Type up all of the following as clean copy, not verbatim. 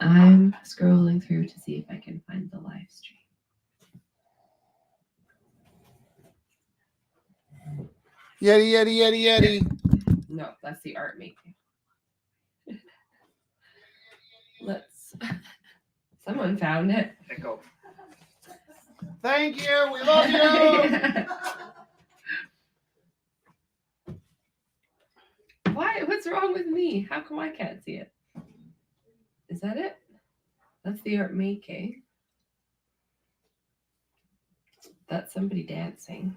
I'm scrolling through to see if I can find the live stream. Yeti. No, that's the art making. Let's. Someone found it. There you go. Thank you. We love you. Why? What's wrong with me? How come I can't see it? Is that it? That's the art making. That's somebody dancing.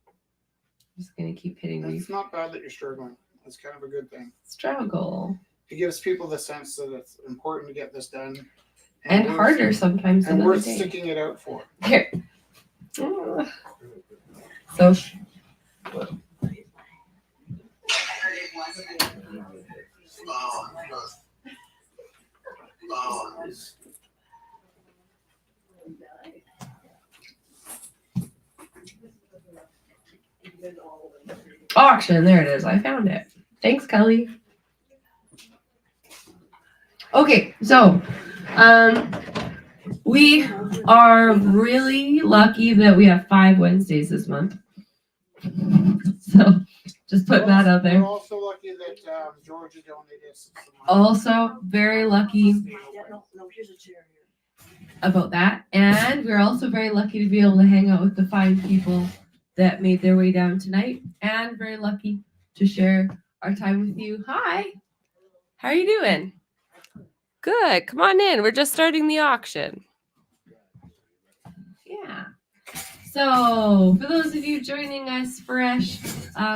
I'm just gonna keep hitting It's not bad that you're struggling. It's kind of a good thing. Struggle. It gives people the sense that it's important to get this done. And harder sometimes than and worth day. sticking it out for. Here. So. Auction, there it is. I found it. Thanks, Kelly. Okay, so we are really lucky that we have 5 Wednesdays this month. So just put that out there. We're also lucky that Georgia donated some money. Also very lucky about that. And we're also very lucky to be able to hang out with the fine people that made their way down tonight. And very lucky to share our time with you. Hi. How are you doing? Good. Come on in. We're just starting the auction. Yeah. So, for those of you joining us fresh,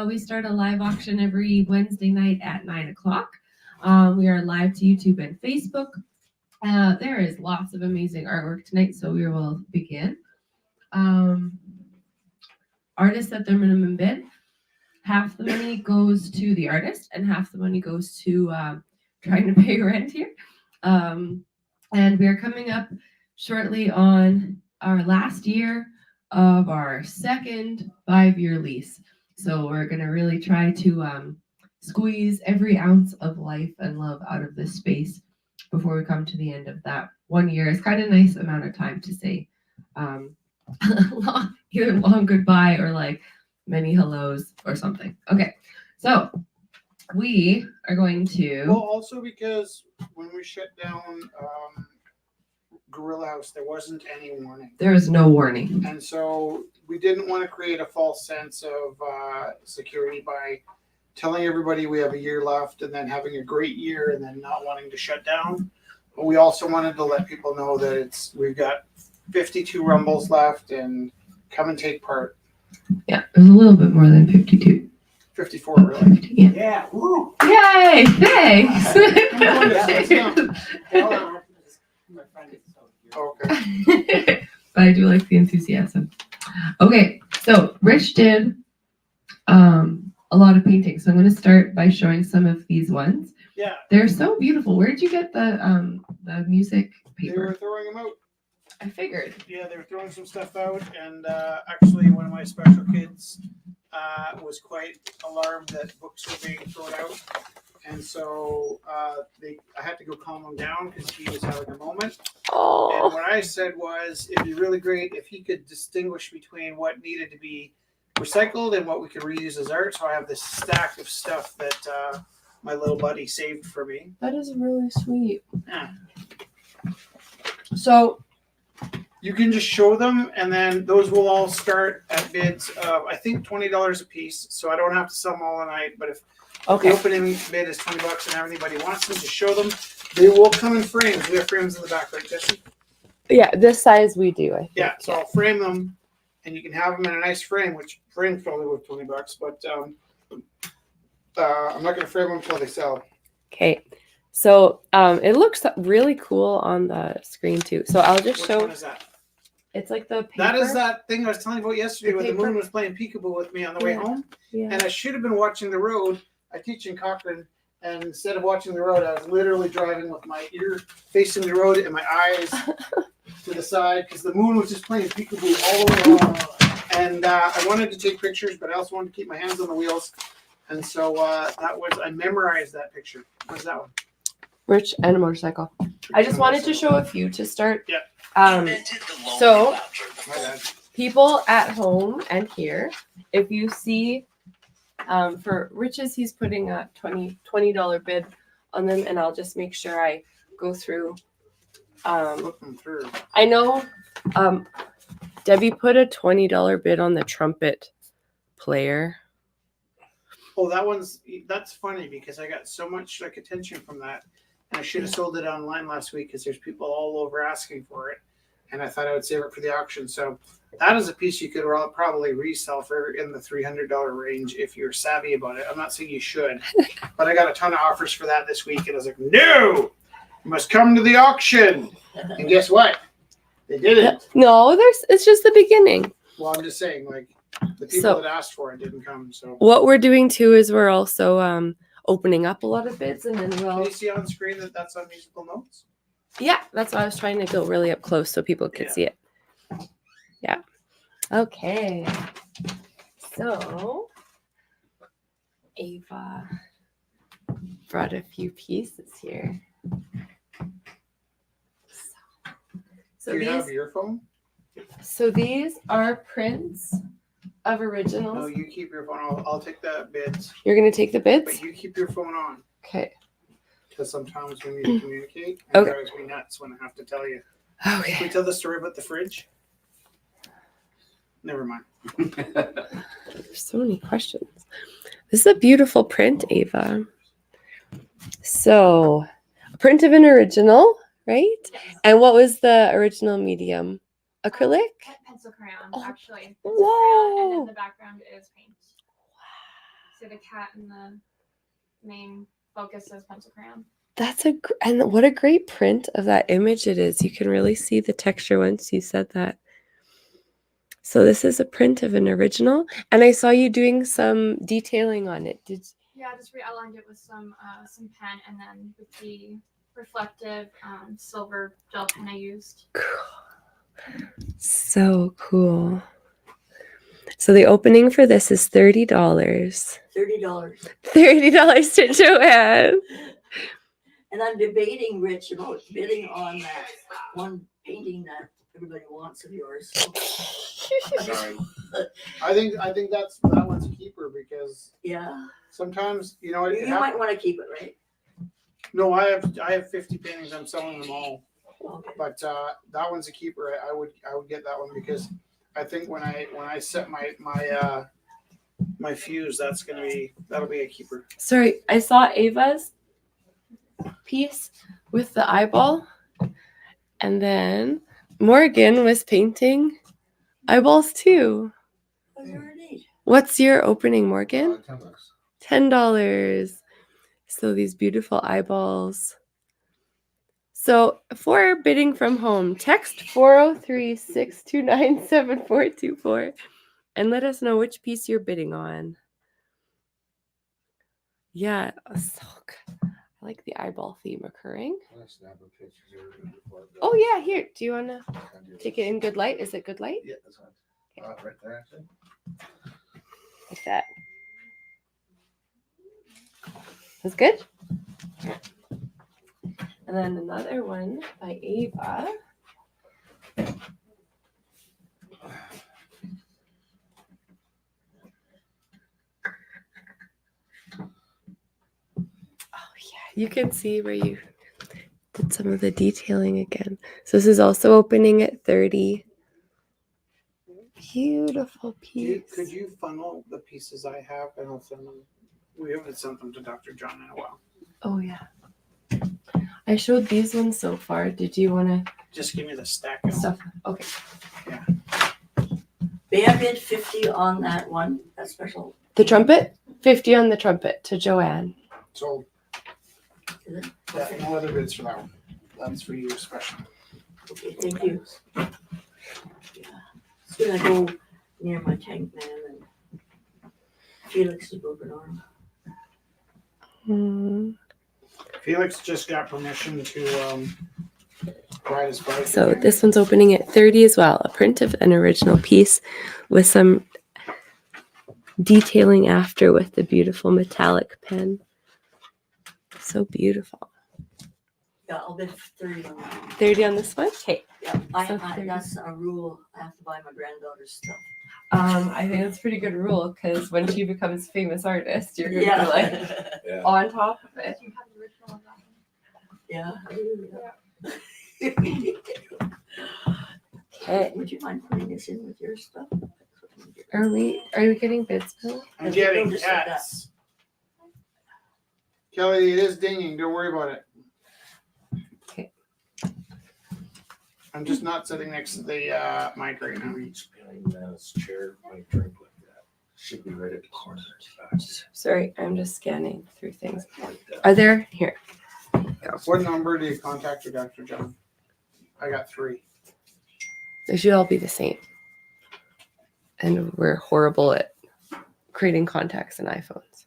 we start a live auction every Wednesday night at 9 o'clock. We are live to YouTube and Facebook. There is lots of amazing artwork tonight, so we will begin. Artists at their minimum bid. Half the money goes to the artist, and half the money goes to trying to pay rent here. And we are coming up shortly on our last year of our second 5-year lease. So we're going to really try to squeeze every ounce of life and love out of this space before we come to the end of that 1 year. It's kind of a nice amount of time to say either long goodbye or like many hellos or something. Okay, so we are going to... Well, also because when we shut down Gorilla House, there wasn't any warning. There is no warning. And so we didn't want to create a false sense of security by telling everybody we have a year left and then having a great year and then not wanting to shut down. But we also wanted to let people know that we've got 52 rumbles left and come and take part. Yeah, it was a little bit more than 52. 54, really. 50, yeah. Yeah. Woo. Yay! Thanks. Okay. But I do like the enthusiasm. Okay, so Rich did a lot of paintings. So I'm going to start by showing some of these ones. Yeah. They're so beautiful. Where did you get the music They were paper? throwing them out. I figured. Yeah, they were throwing some stuff out, and actually one of my special kids was quite alarmed that books were being thrown out, and so I had to go calm him down because he was having a moment. Oh. And what I said was, it'd be really great if he could distinguish between what needed to be recycled and what we could reuse as art. So I have this stack of stuff that my little buddy saved for me. That is really sweet. Yeah. So You can just show them, and then those will all start at bids of, I think, $20 a piece. So I don't have to sell them all tonight. But if the opening bid is $20 and anybody wants them, just show them. They will come in frames. We have frames in the back, right, Jesse? yeah, this size we do. I think. Yeah. So I'll frame them, and you can have them in a nice frame, which frame's probably worth $20. But I'm not going to frame them until they sell. Okay. So it looks really cool on the screen too. So I'll just Which show. one is that? It's like the paper. That is that thing I was telling you about yesterday The when the paper. moon was playing peekaboo with me on the way home. Yeah. And I should have been watching the road. I teach in Cochrane, and instead of watching the road, I was literally driving with my ear facing the road and my eyes to the side because the moon was just playing peekaboo all the way along. And I wanted to take pictures, but I also wanted to keep my hands on the wheels. And so I memorized that picture. What's that one? Rich and a motorcycle. I just wanted to show a few to start. Yeah. So My bad. people at home and here, if you see, for Rich's, he's putting a $20 bid on them, and I'll just make sure I go through. Looking through. I know Debbie put a $20 bid on the trumpet player. Oh, that's funny because I got so much like attention from that, and I should have sold it online last week because there's people all over asking for it, and I thought I would save it for the auction. So that is a piece you could probably resell for in the $300 range if you're savvy about it. I'm not saying you should, but I got a ton of offers for that this week, and I was like, no, you must come to the auction. And guess what? They didn't. No, it's just the beginning. Well, I'm just saying, like, the people that asked for it didn't come. So what we're doing too is we're also opening up a lot of bids, and then can you see on screen that that's on Musical Notes? Yeah, that's why I was trying to go really up close so people could see it. Yeah. Okay. So Ava brought a few pieces here. So Do you have your phone? So these are prints of originals. No, you keep your phone. I'll take the bids. You're gonna take the bids? But you keep your phone on. Okay. Because sometimes we need to communicate. It drives me nuts when I have to tell you. Okay. Can we tell the story about the fridge? Never mind. There's so many questions. This is a beautiful print, Ava. So, a print of an original, right? Yes. And what was the original medium? Acrylic? Pencil crayon, Oh, actually. Pencil whoa. crayon, and then the background is paint. So the cat and the main focus is pencil crayon. And what a great print of that image it is. You can really see the texture once you said that. So this is a print of an original, and I saw you doing some detailing on it. Yeah, I just re-outlined it with some pen, and then with the reflective silver gel pen I used. Cool. So cool. So the opening for this is $30. $30. $30 to Joanne. And I'm debating, Rich, about bidding on that one painting that everybody wants of yours. Sorry. I think that one's a keeper because Yeah. sometimes you might want to keep it, right? No, I have 50 paintings. I'm selling them all. Okay. But that one's a keeper. I would get that one because I think when I set my fuse, that'll be a keeper. Sorry, I saw Ava's piece with the eyeball, and then Morgan was painting eyeballs too. What's your opening, Morgan? $10. So these beautiful eyeballs. So for bidding from home, text 403-629-7424 and let us know which piece you're bidding on. Yeah, so good. I like the eyeball theme occurring. Oh yeah, here. Do you want to take it in good light? Is it good light? Yeah, that's fine. Right there, actually. Like that. That's good. And then another one by Ava. You can see where you did some of the detailing again. So this is also opening at 30. Beautiful piece. Could you funnel the pieces I have and I'll send them? We haven't sent them to Dr. John in a while. Oh yeah. I showed these ones so far. Did you want to Just give me the stack. stuff? Okay. May I bid 50 on that one? That special. The trumpet? 50 on the trumpet to Joanne. So Is it? yeah, no other bids for that one. That's for you special. Okay, thank you. Yeah. It's gonna go near my tank man and Felix's broken arm. Felix just got permission to ride his bike. So this one's opening at 30 as well. A print of an original piece with some detailing after with the beautiful metallic pen. So beautiful. Yeah, I'll bid 30 on that. 30 on this one? Okay. Yeah, So 30. that's a rule. I have to buy my granddaughter's stuff. I think that's a pretty good rule because when she becomes famous artist, you're gonna be like Yeah. on top of it. You have the original of that Yeah. Okay. Would you mind putting this in with your stuff? Are we getting bids, Bill? I'm getting Just like that. cats. Kelly, it is dinging. Don't worry about it. Okay. I'm just not sitting next to the mic right now. Reach behind Nana's chair, might drink like that. Should be right at the corner. Sorry, I'm just scanning through things. Are there here? What number do you contact your Dr. John? I got 3. They should all be the same. And we're horrible at creating contacts in iPhones.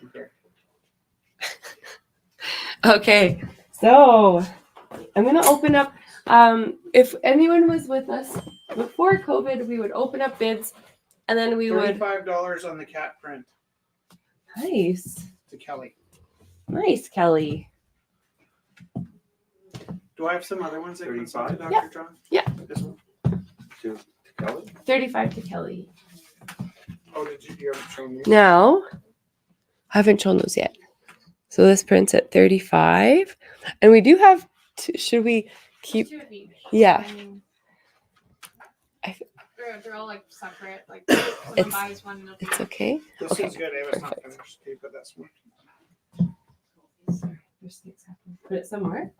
Okay. Okay, so I'm gonna open up. If anyone was with us before COVID, we would open up bids, and then we would. $35 on the cat print Nice, to Kelly. nice, Kelly. Do I have some other ones that you can send to Dr. Yeah. John? Yeah. This one? To Kelly? 35 to Kelly. Oh, did you haven't shown me? Now, I haven't shown those yet. So this print's at 35, and we do have. Should we keep? 2 of each. Yeah. I mean, I- they're all like separate. Like someone It's- buys one, it'll be It's okay. This Okay. one's good. It was not Perfect. finished. Can you put that somewhere? Put it somewhere.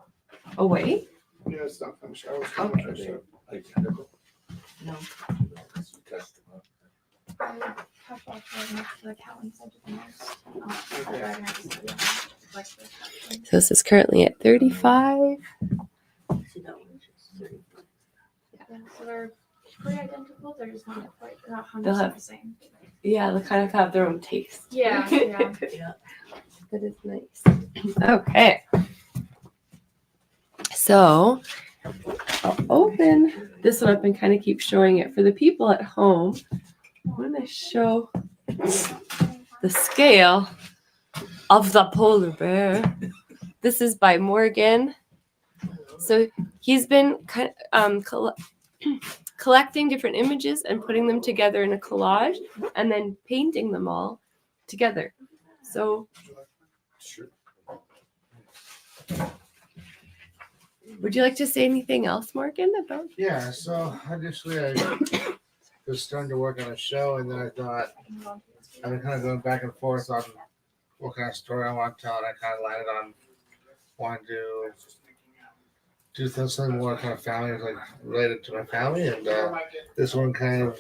Away. Yeah, it's not finished. I was Okay. finished it. Identical. No. Test them up. I would have all four next to the cat one side to the most. Okay. Like the section. So this is currently at 35. See that one? It's 35. Yeah, so they're pretty identical. They're just not quite not They'll 100% have- the same. Yeah, they kind of have their own taste. Yeah, yeah. Yeah. That is nice. Okay. So I'll open this one up and kind of keep showing it for the people at home. I want to show the scale of the polar bear. This is by Morgan. So he's been collecting different images and putting them together in a collage and then painting them all together. So Sure. would you like to say anything else, Morgan, about? Yeah, so I was starting to work on a show, and then I thought I've been kind of going back and forth on what kind of story I want to tell, and I kind of landed on wanting to do something more kind of family, like related to my family, and this one kind of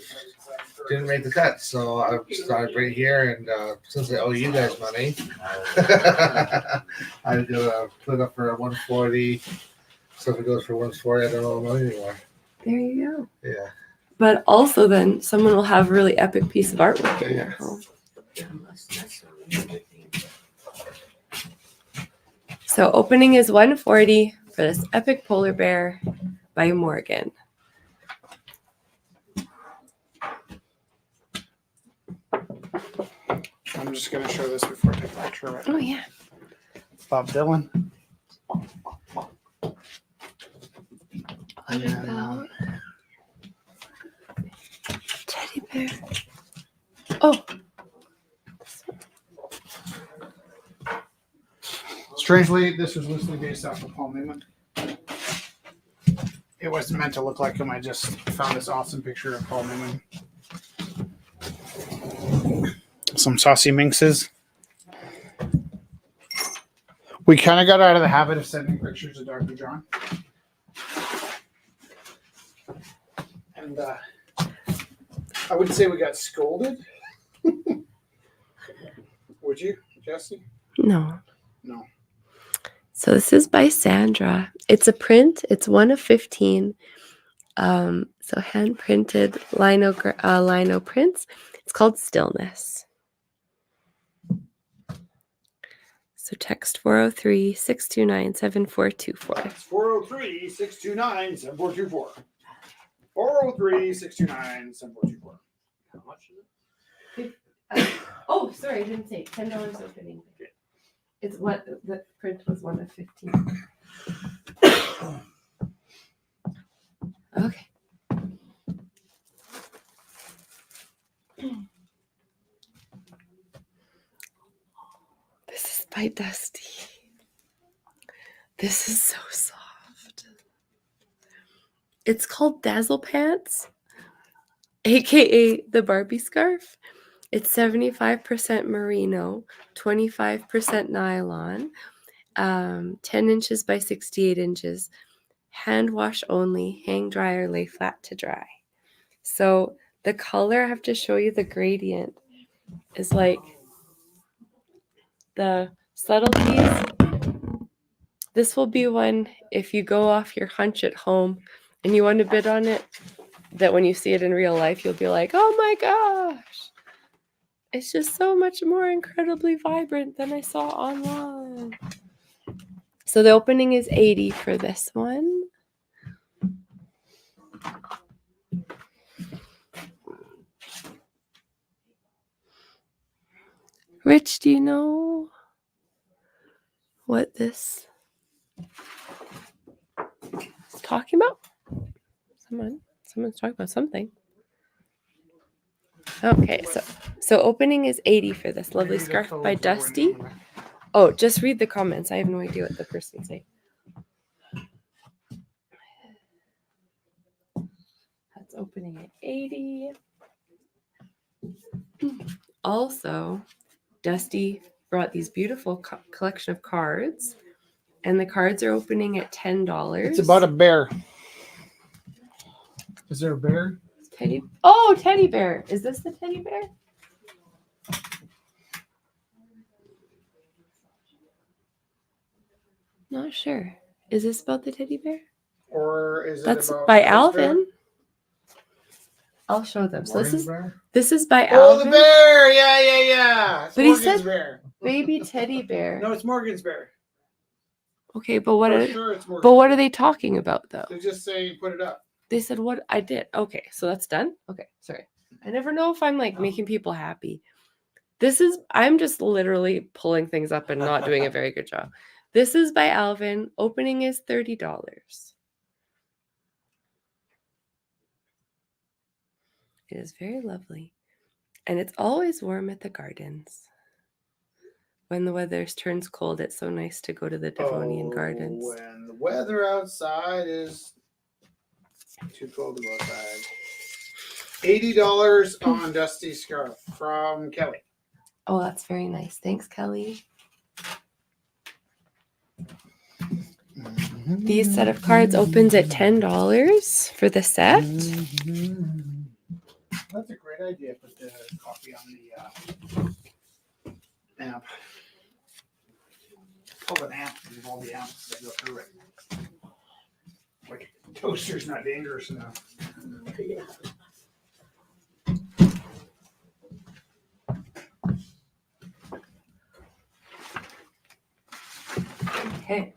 didn't make the cut, so I started right here, and since I owe you guys money, I'm gonna put it up for 140. So if it goes for 140, I don't owe money anymore. There you go. Yeah. But also then someone will have a really epic piece of artwork in their Yeah. home. Yeah, that's a really good thing. So opening is 140 for this epic polar bear by Morgan. I'm just going to show this before I take a picture of it. Oh yeah. Bob Dylan. What And then, about teddy bear? Oh, Strangely, this was loosely based off of Paul Newman. It wasn't meant to look like him. I just found this awesome picture of Paul Newman. Some saucy minxes. We kind of got out of the habit of sending pictures to Dr. John. And I wouldn't say we got scolded. Would you, Jesse? no. No. So this is by Sandra. It's a print. It's 1 of 15. So hand printed lino prints. It's called Stillness. So text 403-629-7424. That's 403-629-7424. 403-629-7424. How much is it? Oh, sorry, I didn't say $10 opening. It's what the print was 1 of 15. Okay. This is by Dusty. This is so soft. It's called Dazzle Pants, aka the Barbie scarf. It's 75% merino, 25% nylon, 10 inches by 68 inches, hand wash only, hang dry or lay flat to dry. So the color, I have to show you the gradient, is like the subtleties. This will be one if you go off your hunch at home and you want to bid on it, that when you see it in real life, you'll be like, oh my gosh, it's just so much more incredibly vibrant than I saw online. So the opening is 80 for this one. Rich, do you know what this is talking about? Someone's talking about something. Okay, so opening is 80 for this lovely scarf by Dusty. Oh, just read the comments. I have no idea what the person's saying. That's opening at 80. Also, Dusty brought these beautiful collection of cards, and the cards are opening at $10. It's about a bear. Is there a bear? Teddy bear. Is this the teddy bear? Not sure. Is this about the teddy bear? Or is it That's about by this bear? Alvin. I'll show them. So Morgan's this is bear? this is by Oh, the Alvin. bear! Yeah. It's But he Morgan's said- bear. Baby teddy bear. No, it's Morgan's bear. Okay, but what For are sure it's Morgan's but what are bear. they talking about though? They're just saying put it up. They said what I did. Okay, so that's done. Okay, sorry. I never know if I'm like making people happy. I'm just literally pulling things up and not doing a very good job. This is by Alvin. Opening is $30. It is very lovely. And it's always warm at the gardens. When the weather turns cold, it's so nice to go to the Devonian Gardens. When the weather outside is too cold to go outside. $80 on Dusty Scarf from Kelly. Oh, that's very nice. Thanks, Kelly. These set of cards opens at $10 for the set. That's a great idea. Put the copy on the amp. Call it amp because of all the amps that go through it. Like toaster's not dangerous enough. Yeah. Okay.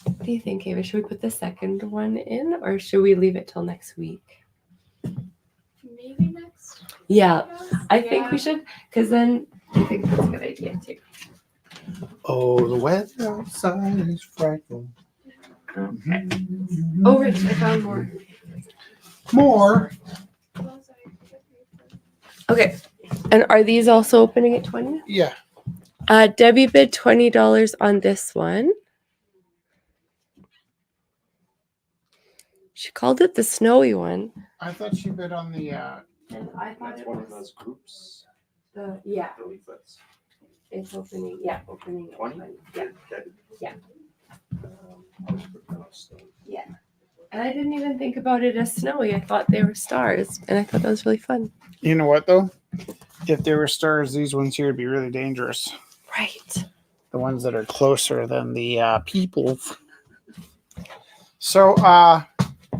What do you think, Ava? Should we put the second one in or should we leave it till next week? Maybe next. Yeah, guess? I think Yeah. we should, because then I think that's a good idea too. Oh, the weather outside is frightful. Okay. Oh, Rich, I found more. More. Okay. And are these also opening at 20? Yeah. Debbie bid $20 on this one. She called it the snowy one. I thought she bid on the And I thought That's it one of was those groups. yeah, I believe that's it's opening at 20. 20. Yeah. Yeah. I was putting on stuff. And I didn't even think about it as snowy. I thought they were stars, and I thought that was really fun. You know what though? If there were stars, these ones here would be really dangerous. Right. The ones that are closer than the people. So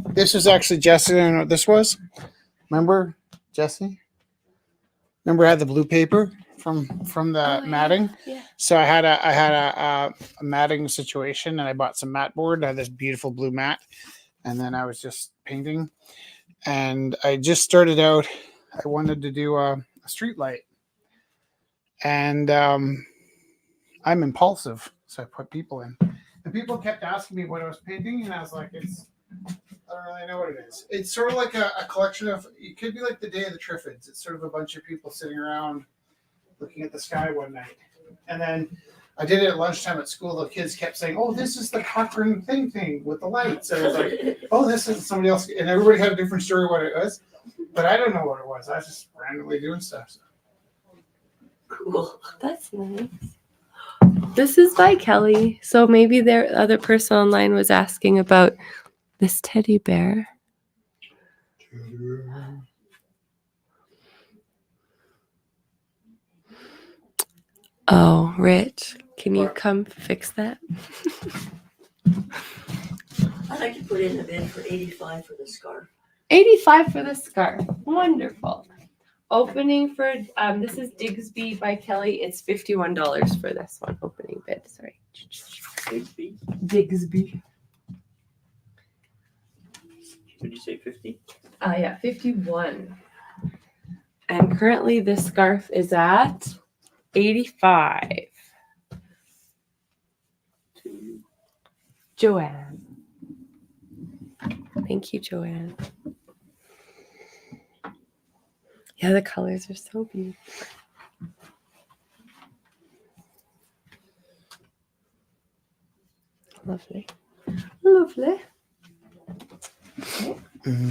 this was actually Jesse. You know what this was? Remember Jesse? Remember I had the blue paper from the matting? Yeah. So I had a matting situation, and I bought some mat board. I had this beautiful blue mat, and then I was just painting, and I just started out. I wanted to do a street light, And I'm impulsive, so I put people in. And people kept asking me what I was painting, and I was like, I don't really know what it is. It's sort of like a collection of, it could be like the Day of the Triffids. It's sort of a bunch of people sitting around looking at the sky one night. And then I did it at lunchtime at school. The kids kept saying, "Oh, this is the Cochrane thing with the lights." And I was like, "Oh, this is somebody else." And everybody had a different story what it was. But I don't know what it was. I was just randomly doing stuff. Cool. That's nice. This is by Kelly. So maybe their other person online was asking about this teddy bear. Oh, Rich, can you come fix that? I'd like to put in a bid for 85 for the scarf. 85 for the scarf. Wonderful. Opening for this is Digsby by Kelly. It's $51 for this one. Opening bid. Sorry. Digsby. Did you say 50? Yeah, 51. And currently this scarf is at 85. Joanne. Thank you, Joanne. Yeah, the colors are so beautiful. Lovely. Lovely. Okay.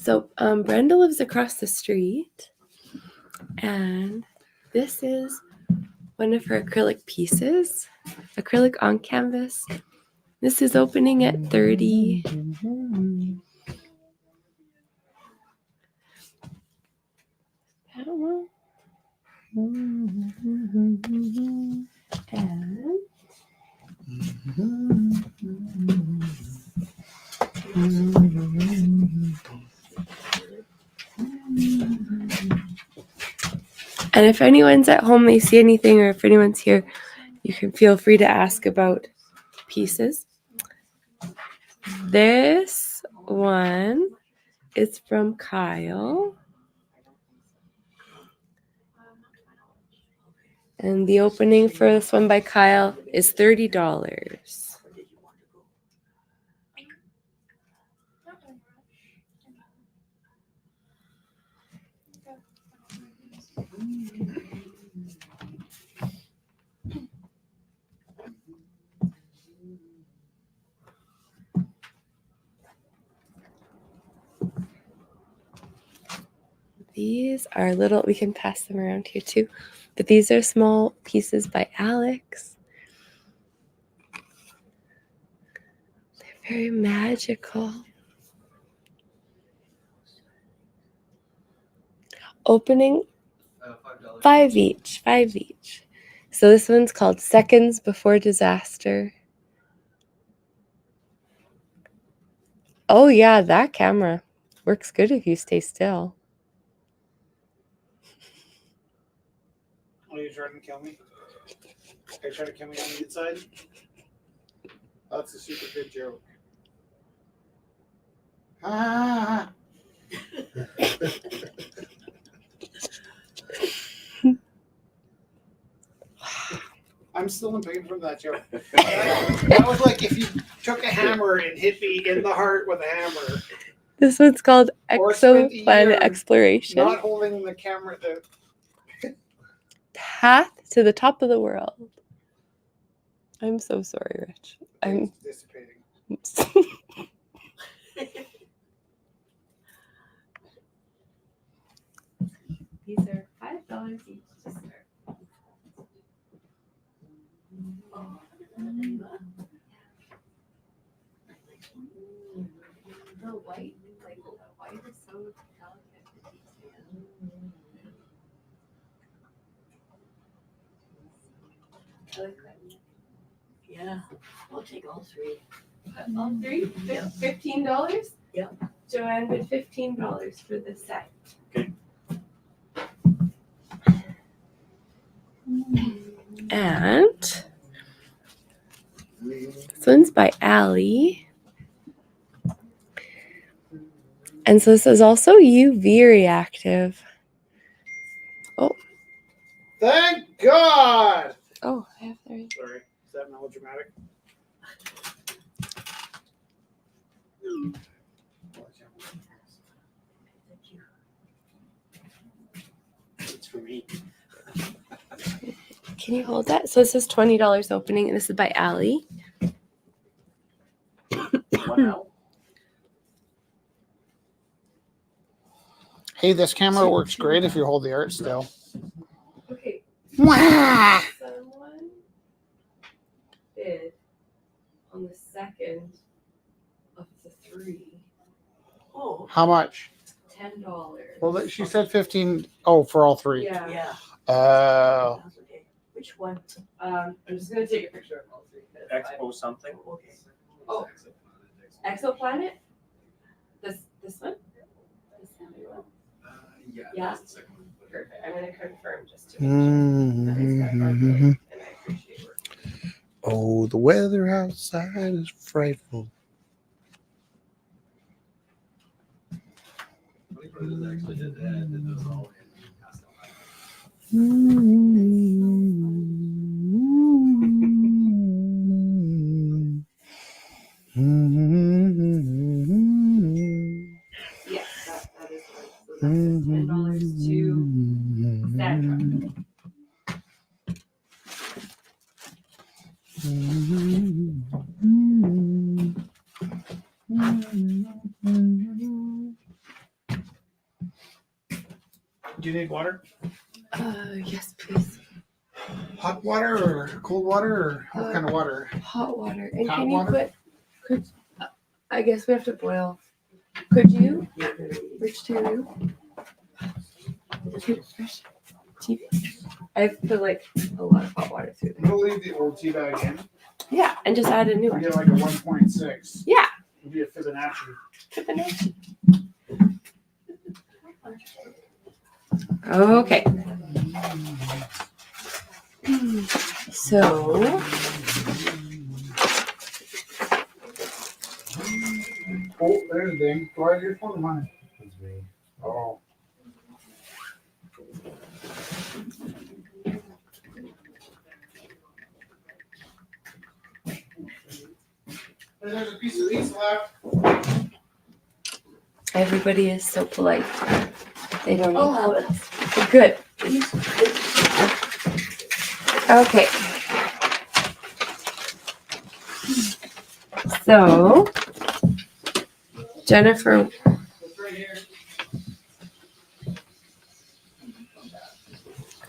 So Brenda lives across the street, and this is one of her acrylic pieces, acrylic on canvas. This is opening at 30. I don't know. And And if anyone's at home, they see anything, or if anyone's here, you can feel free to ask about pieces. This one is from Kyle. And the opening for this one by Kyle is $30. These are little, we can pass them around here too, but these are small pieces by Alex. They're very magical. Opening $5 each, $5 each. So this one's called Seconds Before Disaster. Oh yeah, that camera works good if you stay still. Are you trying to kill me? Are you trying to kill me on the inside? That's a super good joke. Ah. I'm still in pain from that joke. That was like if you took a hammer and hit me in the heart with a hammer. This one's called Or spent a Exoplanet year Exploration. Not holding the camera. Path to the Top of the World. I'm so sorry, Rich. I'm dissipating. These are $5 each to start. The white, like the white is so delicate to detail. I like that. Yeah, I'll take all three. All three? $15? Yep. Joanne bid $15 for the set. Okay. And This one's by Allie. And so this is also UV reactive. Thank God. Oh, I have there. Sorry, is that melodramatic? It's for me. Can you hold that? So this is $20 opening, and this is by Allie. Wow. Hey, this camera works great if you hold the art still. Okay. Mwah! Someone bid on the second of the three. Oh, How much? $10. Well, she said 15. Oh, for all three. Yeah. yeah. Oh. Okay. Which one? I'm just gonna take a picture of all three. Expo something. Okay. Oh, exoplanet. This one. This one? Yeah. Perfect. I'm gonna confirm just to make sure that it's got our code, and I appreciate work. Oh, the weather outside is frightful. Actually did that. Did those all Yes, that is right. So that's $10 to Sandra. Do you need water? Yes, please. Hot water or cold water or what kind of water? Hot water. And Hot can you water? could I guess we have to boil. Could you, Rich Taylor? TV? I put like a lot of hot water through there. We'll leave the old tea bag in. Yeah, and just add a new We one. get like a 1.6. Yeah. It'll be a Fibonacci. Okay. So Oh, there's a ding. Do I have your phone or mine? Oh. And there's a piece of these left. everybody is so polite. They don't I'll know. have it. Good. Okay. So, Jennifer, It's right here.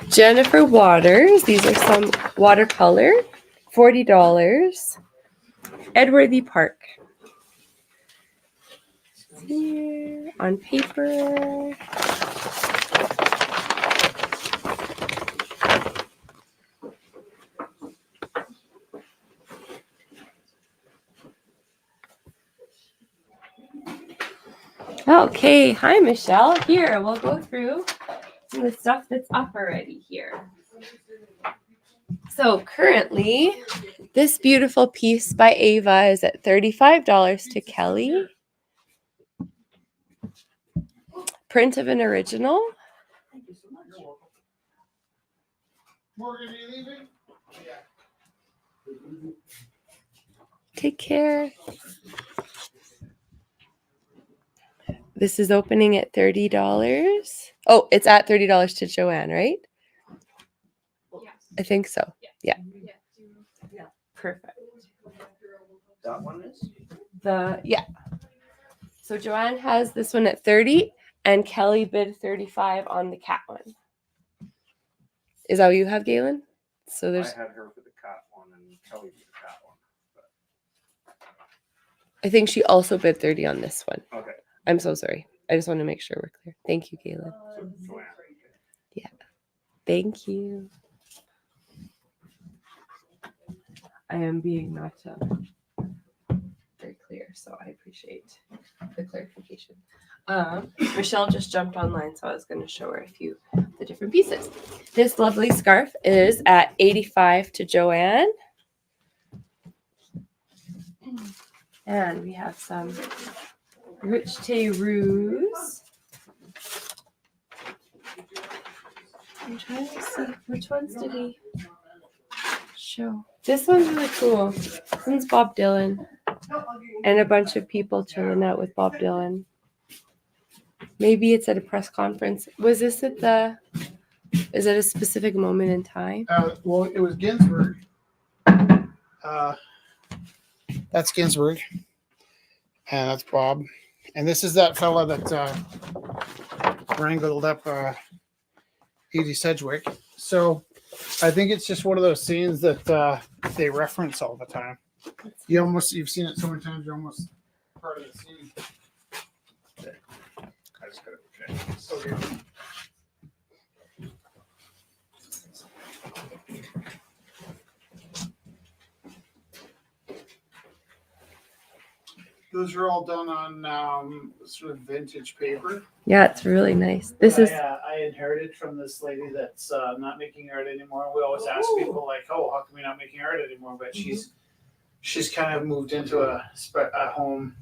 Jennifer Waters. These are some watercolor, $40. Edworthy Park. Here on paper. Okay, hi Michelle. Here, we'll go through some of the stuff that's up already here. So currently, this beautiful piece by Ava is at $35 to Kelly. Print of an original. Thank you so much. Morgan, are you leaving? Yeah. Take care. This is opening at $30. Oh, it's at $30 to Joanne, right? Yes. I think so. Yeah. Perfect. That one is? So Joanne has this one at 30 and Kelly bid 35 on the cat one. Is that what you have, Galen? So I there's had her for the cat one and Kelly for the cat one. I think she also bid 30 on this one. Okay. I'm so sorry. I just want to make sure we're clear. Thank you, Galen. So Joanne. Thank you. I am being not very clear, so I appreciate the clarification. Michelle just jumped online, so I was going to show her a few of the different pieces. This lovely scarf is at $85 to Joanne. And we have some Rich Roos. I'm trying to see which ones did he show. This one's really cool. This one's Bob Dylan. And a bunch of people chilling out with Bob Dylan. Maybe it's at a press conference. Was this at the, is it a specific moment in time? Well, it was Ginsburg. That's Ginsburg. And that's Bob. And this is that fella that wrangled up Edie Sedgwick. So I think it's just one of those scenes that they reference all the time. You've seen it so many times, you're almost part of the scene. I just gotta check. So good. Those are all done on sort of vintage paper. Yeah, it's really nice. This is I inherited from this lady that's not making art anymore. We always ask people like, "Oh, how come you're not making art anymore?" But she's kind of moved into a home,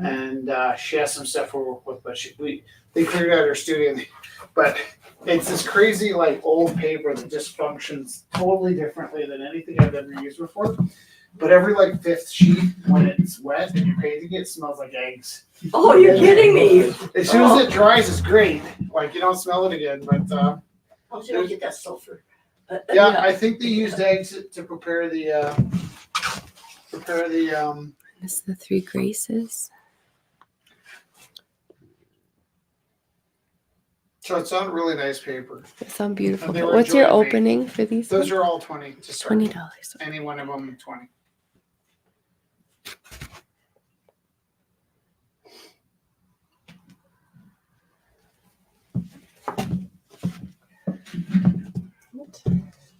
and she has some stuff we work with. But they cleared out her studio, but it's this crazy like old paper that just functions totally differently than anything I've ever used before. But every like fifth sheet, when it's wet and you're painting it, smells like eggs. Oh, you're kidding me. As soon as it dries, it's great. Like you don't smell it again. But Oh, so you don't get that sulfur. yeah, I think they used eggs to prepare the this is the Three Graces. So it's on really nice paper. It's on beautiful. And they were What's your joint made. opening for these? Those are all 20 to start. $20. Any one of them 20.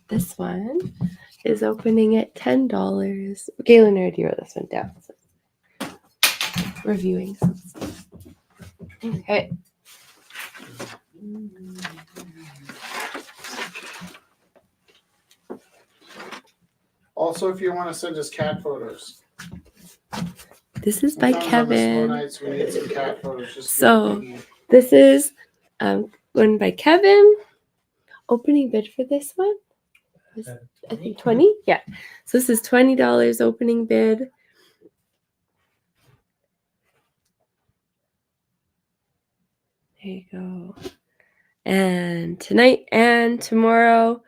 This one is opening at $10. Galen already wrote this one down. So reviewing some stuff. Okay. Also, if you want to send us cat photos. This is by Sometimes on the slow Kevin. nights, we need some cat photos. Just So- This is one by Kevin. Opening bid for this one was, I think 20. Yeah. So this is $20 opening bid. There you go. And tonight and tomorrow,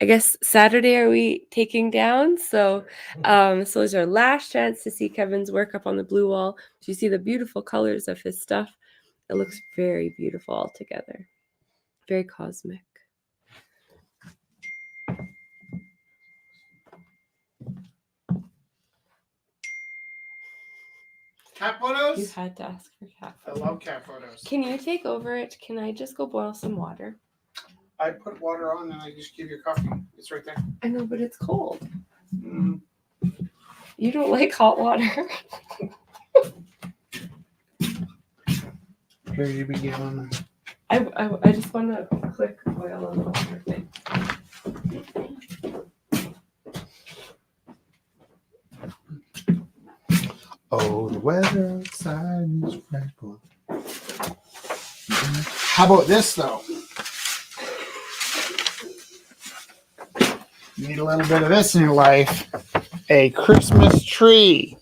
I guess Saturday, are we taking down? So so is our last chance to see Kevin's work up on the blue wall. So you see the beautiful colors of his stuff. It looks very beautiful all together. Very cosmic. cat You photos? had to ask for cat I photos. love cat photos. Can you take over it? Can I just go boil some water? I put water on and I just give you coffee. It's right there. I know, but it's cold. Mm. You don't like hot water. Here you begin. I just want to click oil on the water thing. Oh, the weather outside is frightful. How about this though? You need a little bit of this in your life. A Christmas tree.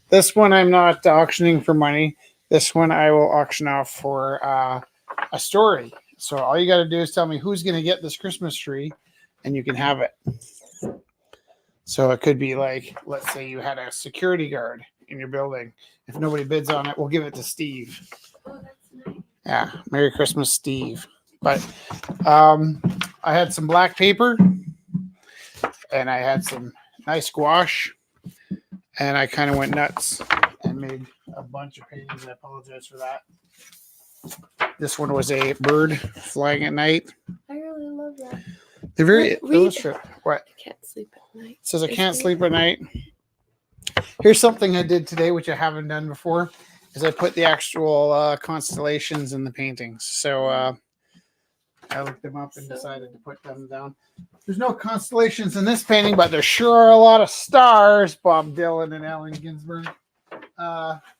This one I'm not auctioning for money. This one I will auction off for a story. So all you got to do is tell me who's going to get this Christmas tree and you can have it. So it could be like, let's say you had a security guard in your building. If nobody bids on it, we'll give it to Steve. Oh, that's nice. Yeah, Merry Christmas, Steve. But I had some black paper and I had some nice gouache and I kind of went nuts and made a bunch of paintings. I apologize for that. This one was a bird flying at night. I really love that. They're very Read- illustrative. What? I can't sleep at night. It says I Is can't there- sleep at night. Here's something I did today, which I haven't done before, is I put the actual constellations in the paintings. So I looked them up and So- decided to put them down. There's no constellations in this painting, but there sure are a lot of stars. Bob Dylan and Allen Ginsberg.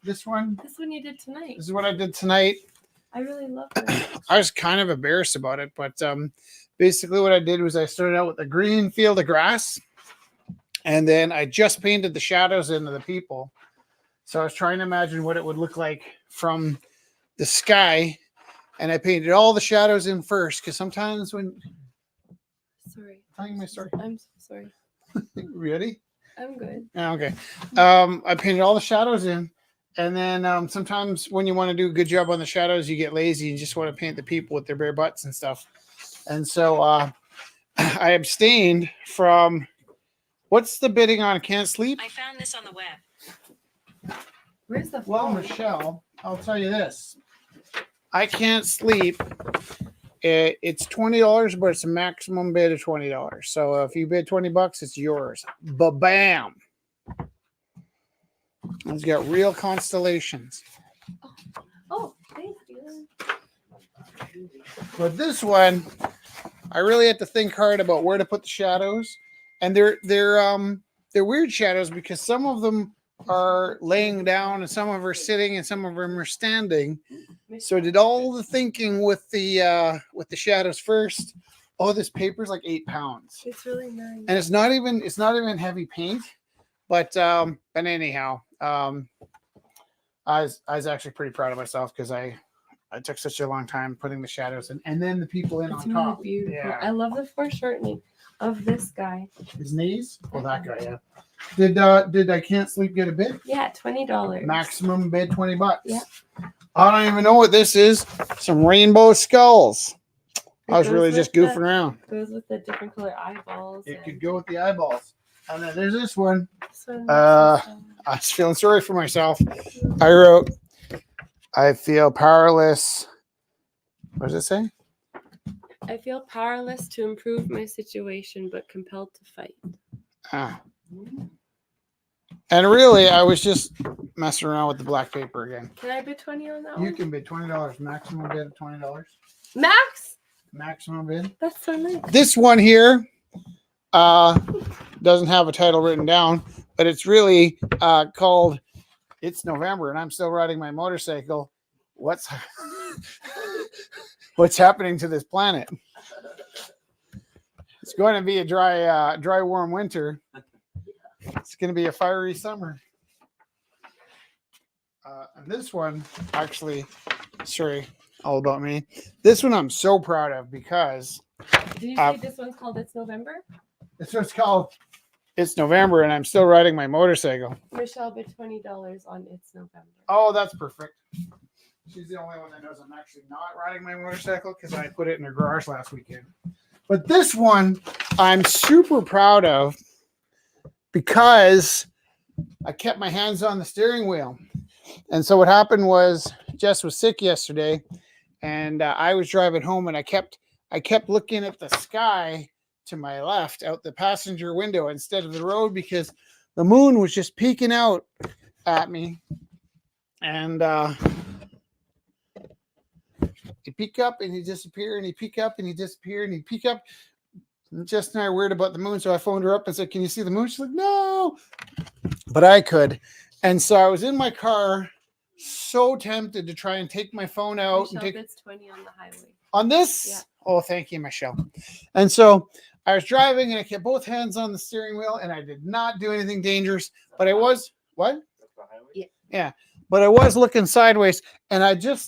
This one, This one you did tonight. this is what I did tonight. I really love it. I was kind of embarrassed about it, but basically what I did was I started out with a green field of grass, and then I just painted the shadows into the people. So I was trying to imagine what it would look like from the sky, and I painted all the shadows in first, because sometimes when Sorry. telling my story, I'm so sorry. ready? I'm good. Okay. I painted all the shadows in. And then sometimes when you want to do a good job on the shadows, you get lazy and just want to paint the people with their bare butts and stuff. And so I abstained from what's the bidding on Can't Sleep? I found this on the web. Where's the Well, phone? Michelle, I'll tell you this. I Can't Sleep. It's $20, but it's a maximum bid of $20. So if you bid $20, it's yours. Ba-bam. It's got real constellations. Oh, thank you. But this one, I really had to think hard about where to put the shadows, and they're weird shadows because some of them are laying down, and some of them are sitting, and some of them are standing. So I did all the thinking with the shadows first. Oh, this paper's like 8 pounds, It's really nice. and it's not even heavy paint. But anyhow, I was actually pretty proud of myself because I took such a long time putting the shadows in, and then the people in It's on really top. beautiful. Yeah. I love the foreshortening of this guy. His knees? Oh, that guy, yeah. Did I Can't Sleep get a bid? Yeah, $20. Maximum bid $20. Yeah. I don't even know what this is. Some rainbow skulls. I was It really goes just with goofing the- around. Goes with the different color eyeballs. It and could go with the eyeballs. And then there's this one. this one Uh, makes me I was feeling sorry for myself. I wrote, I feel powerless. What does it say? I feel powerless to improve my situation, but compelled to fight. Ah. And really, I was just messing around with the black paper again. Can I bid 20 on that You one? can bid $20. Maximum bid of $20. Max? Maximum bid. That's so nice. This one here doesn't have a title written down, but it's really called It's November and I'm Still Riding My Motorcycle. What's happening to this planet? It's going to be a dry, warm winter. It's going to be a fiery summer. And this one, actually, sorry, all about me. This one I'm so proud of because Did you say this one's called It's November? this one's called It's November and I'm Still Riding My Motorcycle. Michelle bid $20 on It's November. Oh, that's perfect. She's the only one that knows I'm actually not riding my motorcycle because I put it in her garage last weekend. But this one I'm super proud of because I kept my hands on the steering wheel. And so what happened was Jess was sick yesterday and I was driving home and I kept looking at the sky to my left out the passenger window instead of the road because the moon was just peeking out at me. And he'd peek up and he'd disappear and he'd peek up and he'd disappear and he'd peek up. And Jess and I were worried about the moon, so I phoned her up and said, "Can you see the moon?" She's like, "No." But I could. And so I was in my car, so tempted to try and take my phone out and Michelle take bids 20 on the highway. on this. Yeah. Oh, thank you, Michelle. And so I was driving and I kept both hands on the steering wheel and I did not do anything dangerous, but I was what? Yeah. But I was looking sideways and I took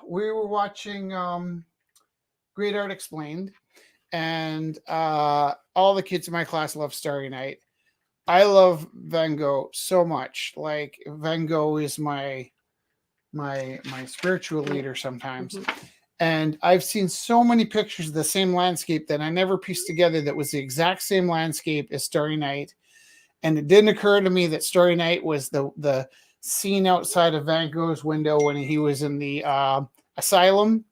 we were watching Great Art Explained and all the kids in my class love Starry Night. I love Van Gogh so much. Like Van Gogh is my spiritual leader sometimes. And I've seen so many pictures of the same landscape that I never pieced together that was the exact same landscape as Starry Night. And it didn't occur to me that Starry Night was the scene outside of Van Gogh's window when he was in the asylum,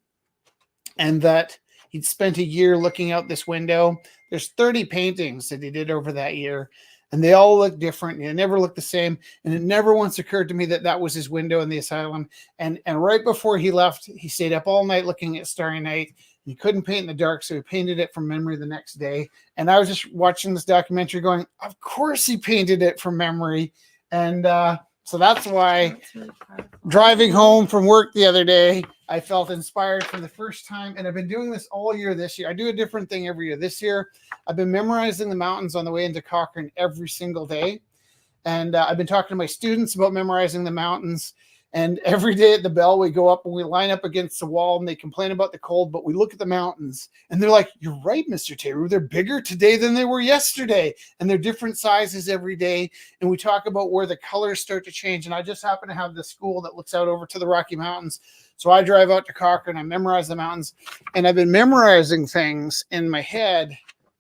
and that he'd spent a year looking out this window. There's 30 paintings that he did over that year. and they all look different. And they never look the same. And it never once occurred to me that that was his window in the asylum. And right before he left, he stayed up all night looking at Starry Night. He couldn't paint in the dark, so he painted it from memory the next day. And I was just watching this documentary going, of course he painted it from memory. And so that's why That's really powerful. driving home from work the other day, I felt inspired for the first time. And I've been doing this all year this year. I do a different thing every year. This year, I've been memorizing the mountains on the way into Cochrane every single day. And I've been talking to my students about memorizing the mountains. And every day at the Bell, we go up and we line up against the wall and they complain about the cold, but we look at the mountains and they're like, you're right, Mr. Taylor. They're bigger today than they were yesterday. And they're different sizes every day. And we talk about where the colors start to change. And I just happen to have the school that looks out over to the Rocky Mountains. So I drive out to Cochrane, I memorize the mountains, and I've been memorizing things in my head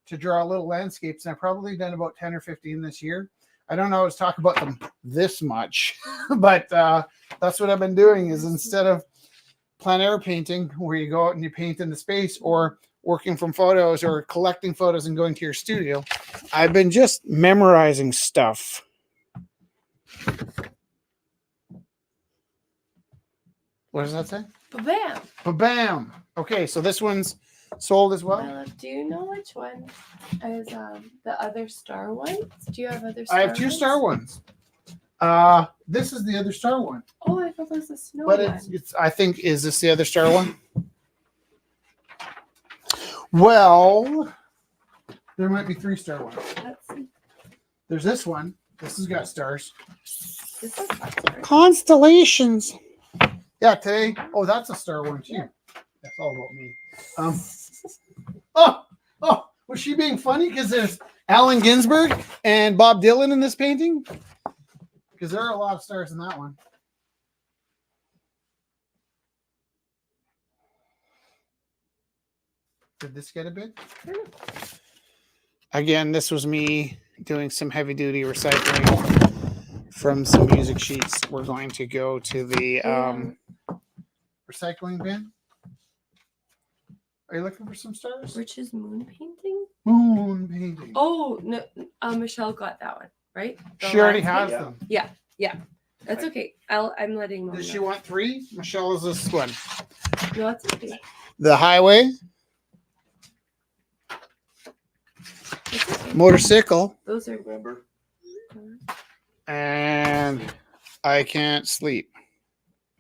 to draw little landscapes. And I've probably done about 10 or 15 this year. I don't always talk about them this much, but that's what I've been doing is instead of plein air painting where you go out and you paint in the space or working from photos or collecting photos and going to your studio, I've been just memorizing stuff. What does that say? Bam. Ba-bam. Okay, so this one's sold as well. My love, do you know which one is the other star ones? Do you have other? I have two star ones. This is the other star one. Oh, I thought that was a snow But one. it's I think, is this the other star one? Well, there might be 3-star ones. Let's see. There's this one. This has got stars. This is not stars. Constellations. Yeah, today. Oh, that's a star one too. That's all about me. Oh, was she being funny? Because there's Allen Ginsberg and Bob Dylan in this painting? Because there are a lot of stars in that one. Did this get a bit? Again, this was me doing some heavy duty recycling from some music sheets. We're going to go to the recycling bin. Are you looking for some stars? Which is moon painting? Moon painting. Oh no, Michelle got that one, right? The She already has landscape? them. That's okay. I'm letting Mom Does she know. want 3? Michelle is this one. No, that's okay. The highway, It's okay. motorcycle, Those are Remember? and I can't sleep.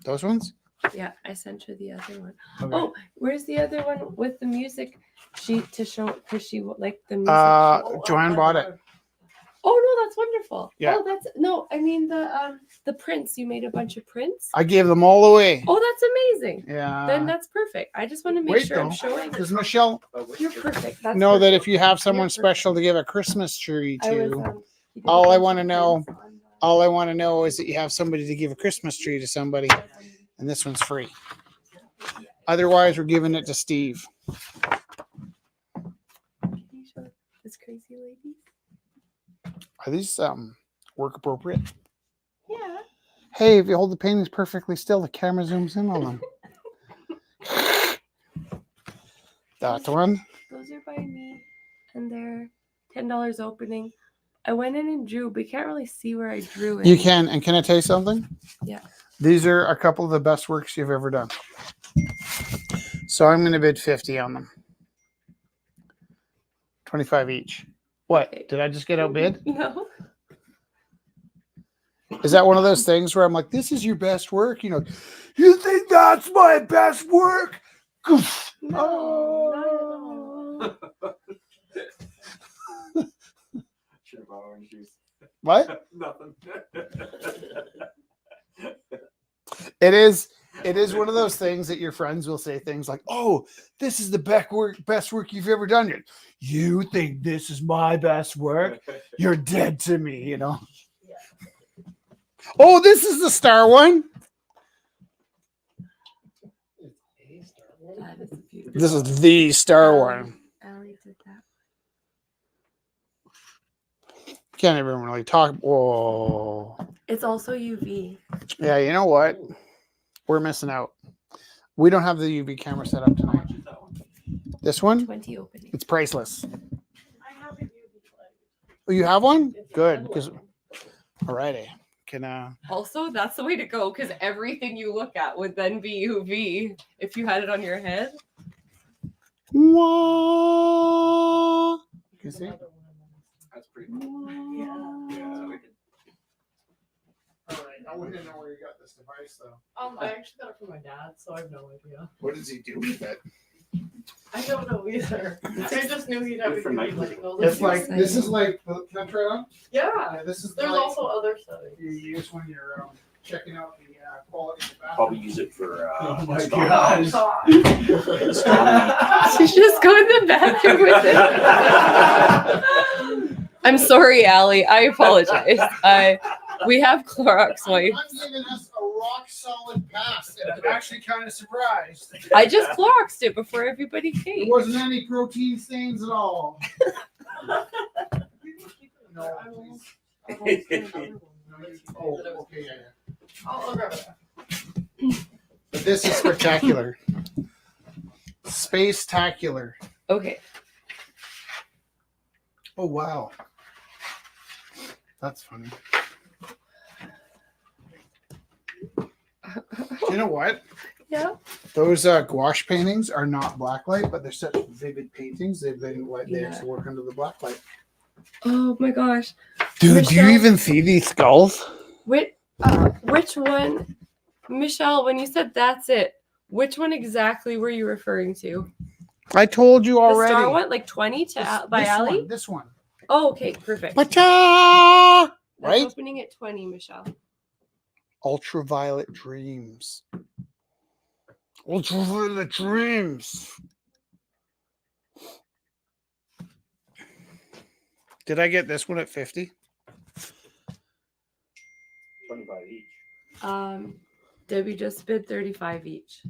Those ones? yeah. I sent her the other one. Okay. Oh, where's the other one with the music sheet to show? Because she liked the music. sheet. Joanne bought it. Oh no, that's wonderful. Yeah. Oh, that's no. I mean the prints. You made a bunch of prints. I gave them all away. Oh, that's amazing. Yeah. Then that's perfect. I just want to make wait, sure I'm though. showing. Does Michelle You're perfect. That's know that perfect. if you have someone You're special to give a Christmas tree I was, to, he did a all I bunch wanna of know- prints on the- all I want to know is that you have somebody to give a Christmas tree to somebody, and this one's free. Otherwise, we're giving it to Steve. Can you show this crazy lady? Are these work appropriate? Yeah. Hey, if you hold the paintings perfectly still, the camera zooms in on them. That one. Those are by me, and they're $10 opening. I went in and drew, but you can't really see where I drew it. You can, and can I tell you something? Yeah. These are a couple of the best works you've ever done. So I'm going to bid 50 on them. 25 each. What? Okay. Did I just get outbid? No. Is that one of those things where I'm like, this is your best work? You know, you think that's my best work? Goof. No, not at all. Should have bought orange juice. What? Nothing. It is one of those things that your friends will say things like, oh, this is the best work you've ever done. You think this is my best work? You're dead to me, you know. Oh, this is the star one. That is beautiful. This is the star one. Allie did that. Can't even really talk. Whoa. It's also UV. Yeah, you know what? We're missing out. We don't have the UV camera set up How tonight. much is that one? This one, 20 opening. it's priceless. I have a UV light. Oh, you have one? Good, because alrighty. Can Also, that's the way to go because everything you look at would then be UV if you had it on your head. Wah! You see? That's pretty cool. Yeah. Yeah. Alright, I wouldn't know where you got this device though. I actually got it from my dad, so I have no idea. What does he do with it? I don't know either. I just knew he'd have Good for it. night Like, vision. all It's this like this is like can I try it on? yeah. Yeah, this is There's like also other settings. you use when you're checking out the quality of the Probably bathroom. use it for. Oh my astronomy. gosh. Astronomy. She just go in the bathroom with it. I'm sorry, Allie. I apologize. We have Clorox wipes. I'm giving us a rock solid pass, and I'm actually kind of surprised. I just Cloroxed it before everybody There came. wasn't any protein stains at all. No, No, I will. please. Oh, okay, yeah, yeah. I'll grab it. But this is spectacular. Space-tacular. Okay. Oh wow. That's funny. Do you know what? Yeah. Those gouache paintings are not blacklight, but they're such vivid paintings. They Yeah. actually work under the blacklight. Oh my gosh. Dude, do you Michelle? even see these skulls? Which one, Michelle? When you said that's it, which one exactly were you referring to? I told you The already. star one, like 20 to by this Allie? one, this one. Oh, okay, perfect. Pacha! That's Right? opening at 20, Michelle. Ultraviolet dreams. Ultraviolet dreams. Did I get this one at 50? 25 each. Debbie just bid 35 each.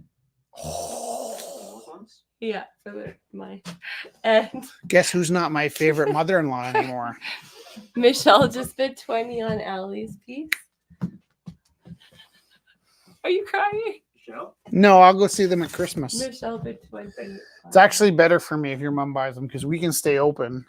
Those ones? Yeah, for mine. And Guess who's not my favorite mother-in-law anymore? Michelle just bid 20 on Allie's piece. Are you crying? Michelle? No, I'll go see them at Christmas. Michelle bid 20. It's actually better for me if your mom buys them because we can stay open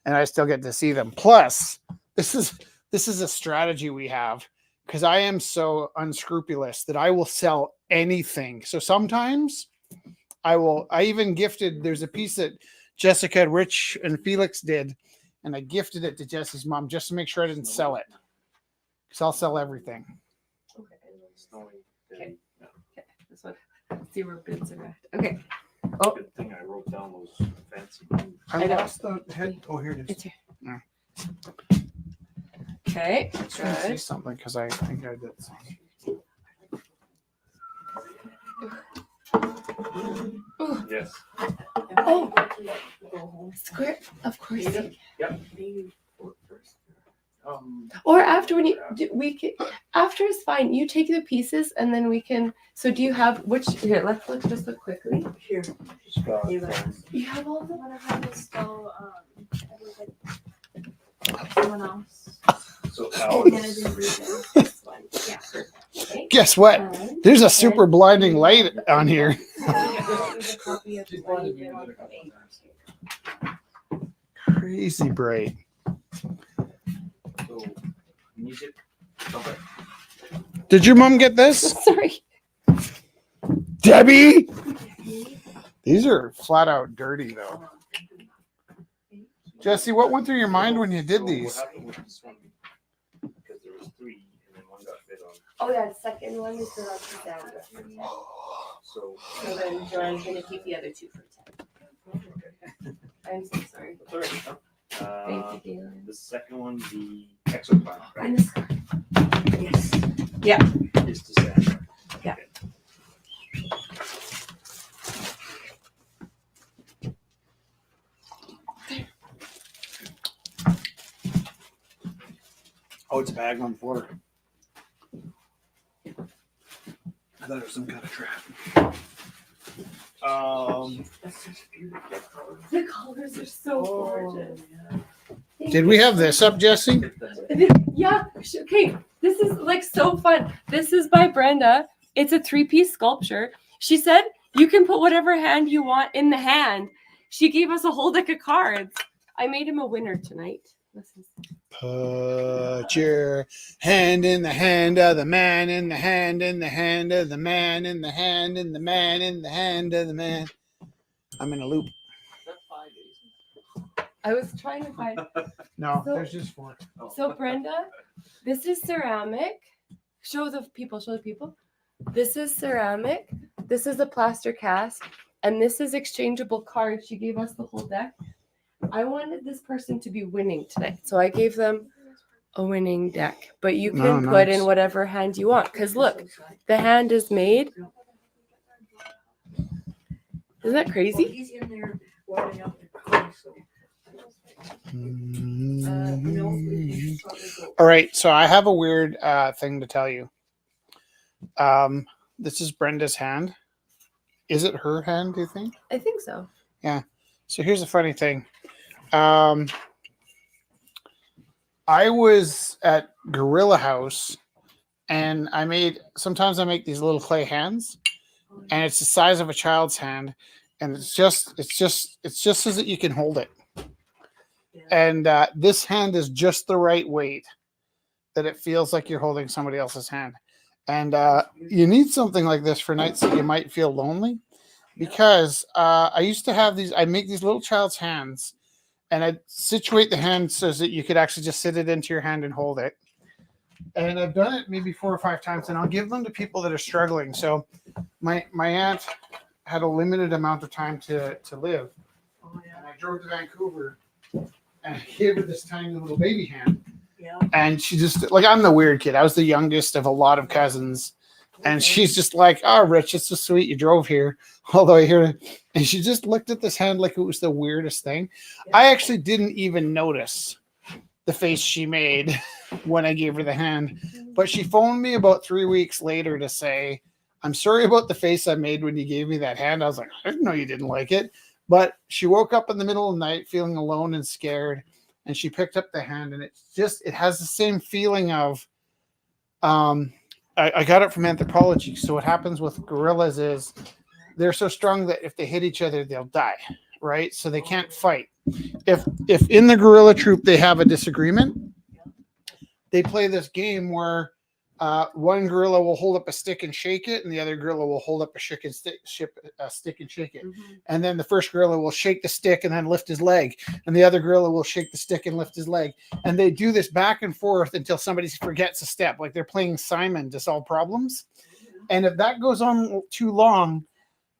and I still get to see them. Plus, this is a strategy we have because I am so unscrupulous that I will sell anything. So sometimes I even gifted, there's a piece that Jessica, Rich, and Felix did, and I gifted it to Jesse's mom just to make sure I didn't sell it. Because I'll sell everything. Okay. Snowing. Okay. Okay. This one. Let's see where bids are at. Okay. Good thing I wrote down those fancy names. I I know. lost the head. Oh, here it is. It's here. Yeah. Okay. I was trying to see Good. something because I think I did something. Yes. Oh. Square. Of course. Or after when you we can after is fine. You take the pieces and then we can. So do you have which? Here, let's look. Just look quickly. Here. Scott, You got- You have all the. One of them is still, someone else. So I'm Alex. gonna do this one. Yeah. Okay. Guess what? And There's a super blinding light on here. there's a copy of the one you did on the eight. Crazy bright. So, music. Okay. Did your mom get this? Sorry. Debbie? These are flat out dirty though. Jesse, what went through your mind when you did So these? What happened with this one? Because there was 3 and then one got bid on. Oh yeah, the second one is the Sandra. So So then Joanne's gonna keep the other two for 10. I'm so sorry. that's all right. Huh? Thank you, Galen. The second one, the exoplanet, right? And this Yes. Is to Sandra. Yeah. Okay. Oh, it's a bag on the floor. I thought it was some kind of trap. That's such beautiful color. the colors are so gorgeous. Did we have this up, Jesse? Yeah. Okay. This is like so fun. This is by Brenda. It's a 3-piece sculpture. She said you can put whatever hand you want in the hand. She gave us a whole deck of cards. I made him a winner tonight. This is Put your hand in the hand of the man, in the hand, in the hand of the man, in the hand, in the man, in the hand of the man. I'm in a loop. I was trying to find. No, So- there's just four. So Brenda, this is ceramic. Show the people. Show the people. This is ceramic. This is a plaster cast, and this is exchangeable cards. She gave us the whole deck. I wanted this person to be winning tonight, so I gave them a winning deck. But you can Oh, put nice. in whatever hand you want. Cause look, the hand is made. Isn't that Well, crazy? he's in there warming up the car, so. No, we should probably go. All right, so I have a weird thing to tell you. This is Brenda's hand. Is it her hand, do you think? I think so. So here's the funny thing. I was at Gorilla House and sometimes I make these little clay hands and it's the size of a child's hand and it's just so that you can hold it. And this hand is just the right weight that it feels like you're holding somebody else's hand. And you need something like this for nights that you might feel lonely. Because I used to have I make these little child's hands and I'd situate the hand so that you could actually just sit it into your hand and hold it. And I've done it maybe 4 or 5 times and I'll give them to people that are struggling. So my aunt had a limited amount of time to live. Oh, And I drove to Vancouver and I gave her this tiny little baby hand. yeah. And she just, like, I'm the weird kid. I was the youngest of a lot of cousins. And she's just like, oh, Rich, it's so sweet you drove here. Although I hear it. And she just looked at this hand like it was the weirdest thing. I actually didn't even notice the face she made when I gave her the hand. But she phoned me about 3 weeks later to say, I'm sorry about the face I made when you gave me that hand. I was like, I didn't know you didn't like it. But she woke up in the middle of the night feeling alone and scared. And she picked up the hand and it has the same feeling of, I got it from anthropology. So what happens with gorillas is they're so strong that if they hit each other, they'll die, right? So they can't fight. If in the gorilla troop they have a disagreement, they play this game where one gorilla will hold up a stick and shake it, and the other gorilla will hold up a stick and shake it. And then the first gorilla will shake the stick and then lift his leg, and the other gorilla will shake the stick and lift his leg. And they do this back and forth until somebody forgets a step, like they're playing Simon to solve problems. And if that goes on too long,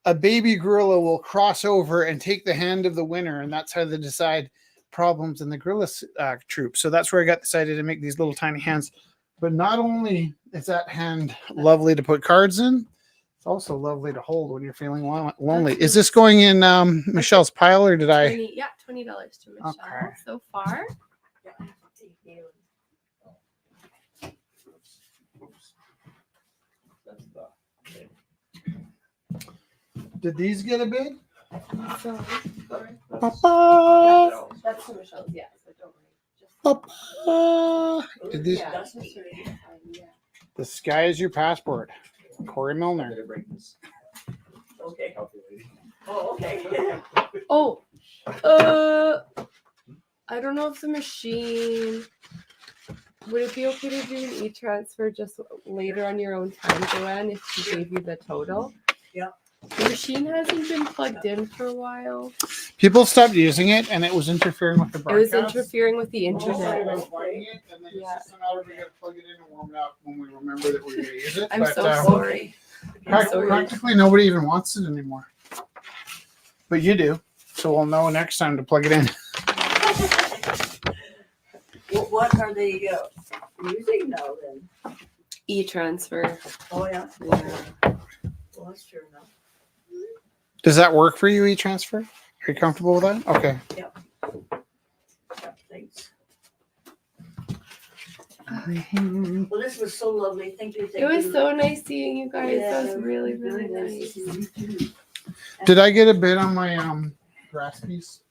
a baby gorilla will cross over and take the hand of the winner, and that's how they decide problems in the gorilla troop. So that's where I got decided to make these little tiny hands. But not only is that hand lovely to put cards in, it's also lovely to hold when you're feeling lonely. Is this going in Michelle's pile, or did I? $20 to Michelle Okay. so far. Yeah, I have to take you. Did these get a bid? So, Papa, that's for Michelle's, yeah. So don't worry. Just, Papa. Did these? yeah. That's the three. The sky is your passport. Corey I'm Milner. gonna break this Okay. calculating. Oh, okay. Oh, I don't know if the machine. Would it be okay to do an e-transfer just later on your own time, Joanne, if she gave you the total? Yeah. The machine hasn't been plugged in for a while. People stopped using it, and it was interfering with the It was broadcast. interfering with the We're sorry internet. about finding it, and then it's just a matter of we gotta plug it in and warm it up when we remember that we're gonna use it. I'm But, so uh, sorry. I'm sorry. Practically nobody even wants it anymore. But you do, so we'll know next time to plug it in. What are they using now then? E-transfer. Oh, yeah. Yeah. Well, that's true enough. Does that work for you, e-transfer? Are you comfortable with that? Okay. Yeah, thanks. Well, this was so lovely. Thank you. Thank It was you. so nice seeing you guys. Yeah, That was really, really nice to nice. see you too. Did I get a bid on my grass piece?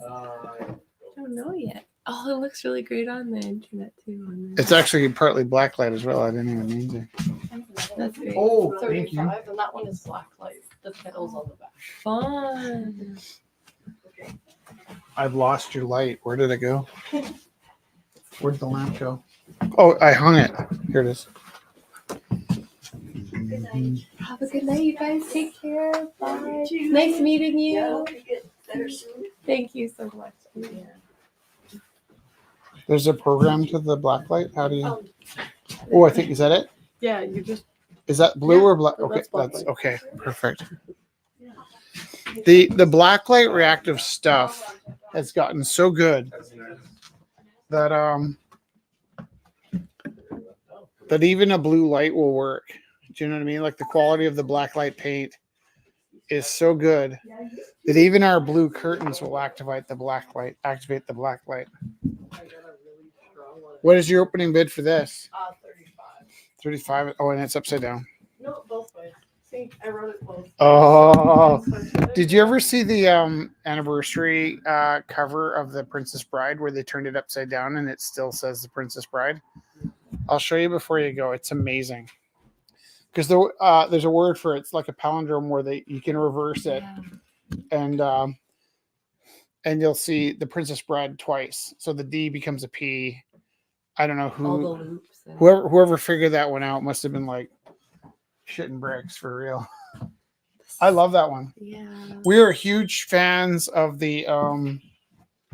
I don't know yet. Oh, it looks really great on the internet too. It's actually partly blacklight as well. I didn't even mean to. That's great. Oh, thank you. 35, and that one is black light. the petals on the back. Fun. I've lost your light. Where did it go? Where'd the lamp go? Oh, I hung it. Here it is. Have a good night, you guys. Take care. Bye. Nice meeting Yeah, I you. hope you get better soon. Thank you so much. There's a program to the black light. How do you? Oh, I think is that it? Yeah, you just Is that blue or black? that's Okay, black that's light. okay. Perfect. The blacklight reactive stuff has gotten so good that that even a blue light will work. Do you know what I mean? Like the quality of the blacklight paint is so good that even our blue curtains will activate the black light. Activate the black light. I got a really strong one. What is your opening bid for this? 35. 35. Oh, and it's upside down. No, both ways. See, I wrote it both. Oh, did you ever see the anniversary cover of the Princess Bride where they turned it upside down and it still says the Princess Bride? I'll show you before you go. It's amazing because there's a word for it. It's like a palindrome where you can reverse it and you'll see the Princess Bride twice. So the D becomes a P. I don't know All the who loops. And whoever figured that one out must have been like shitting bricks for real. I love that one. yeah. We are huge fans of the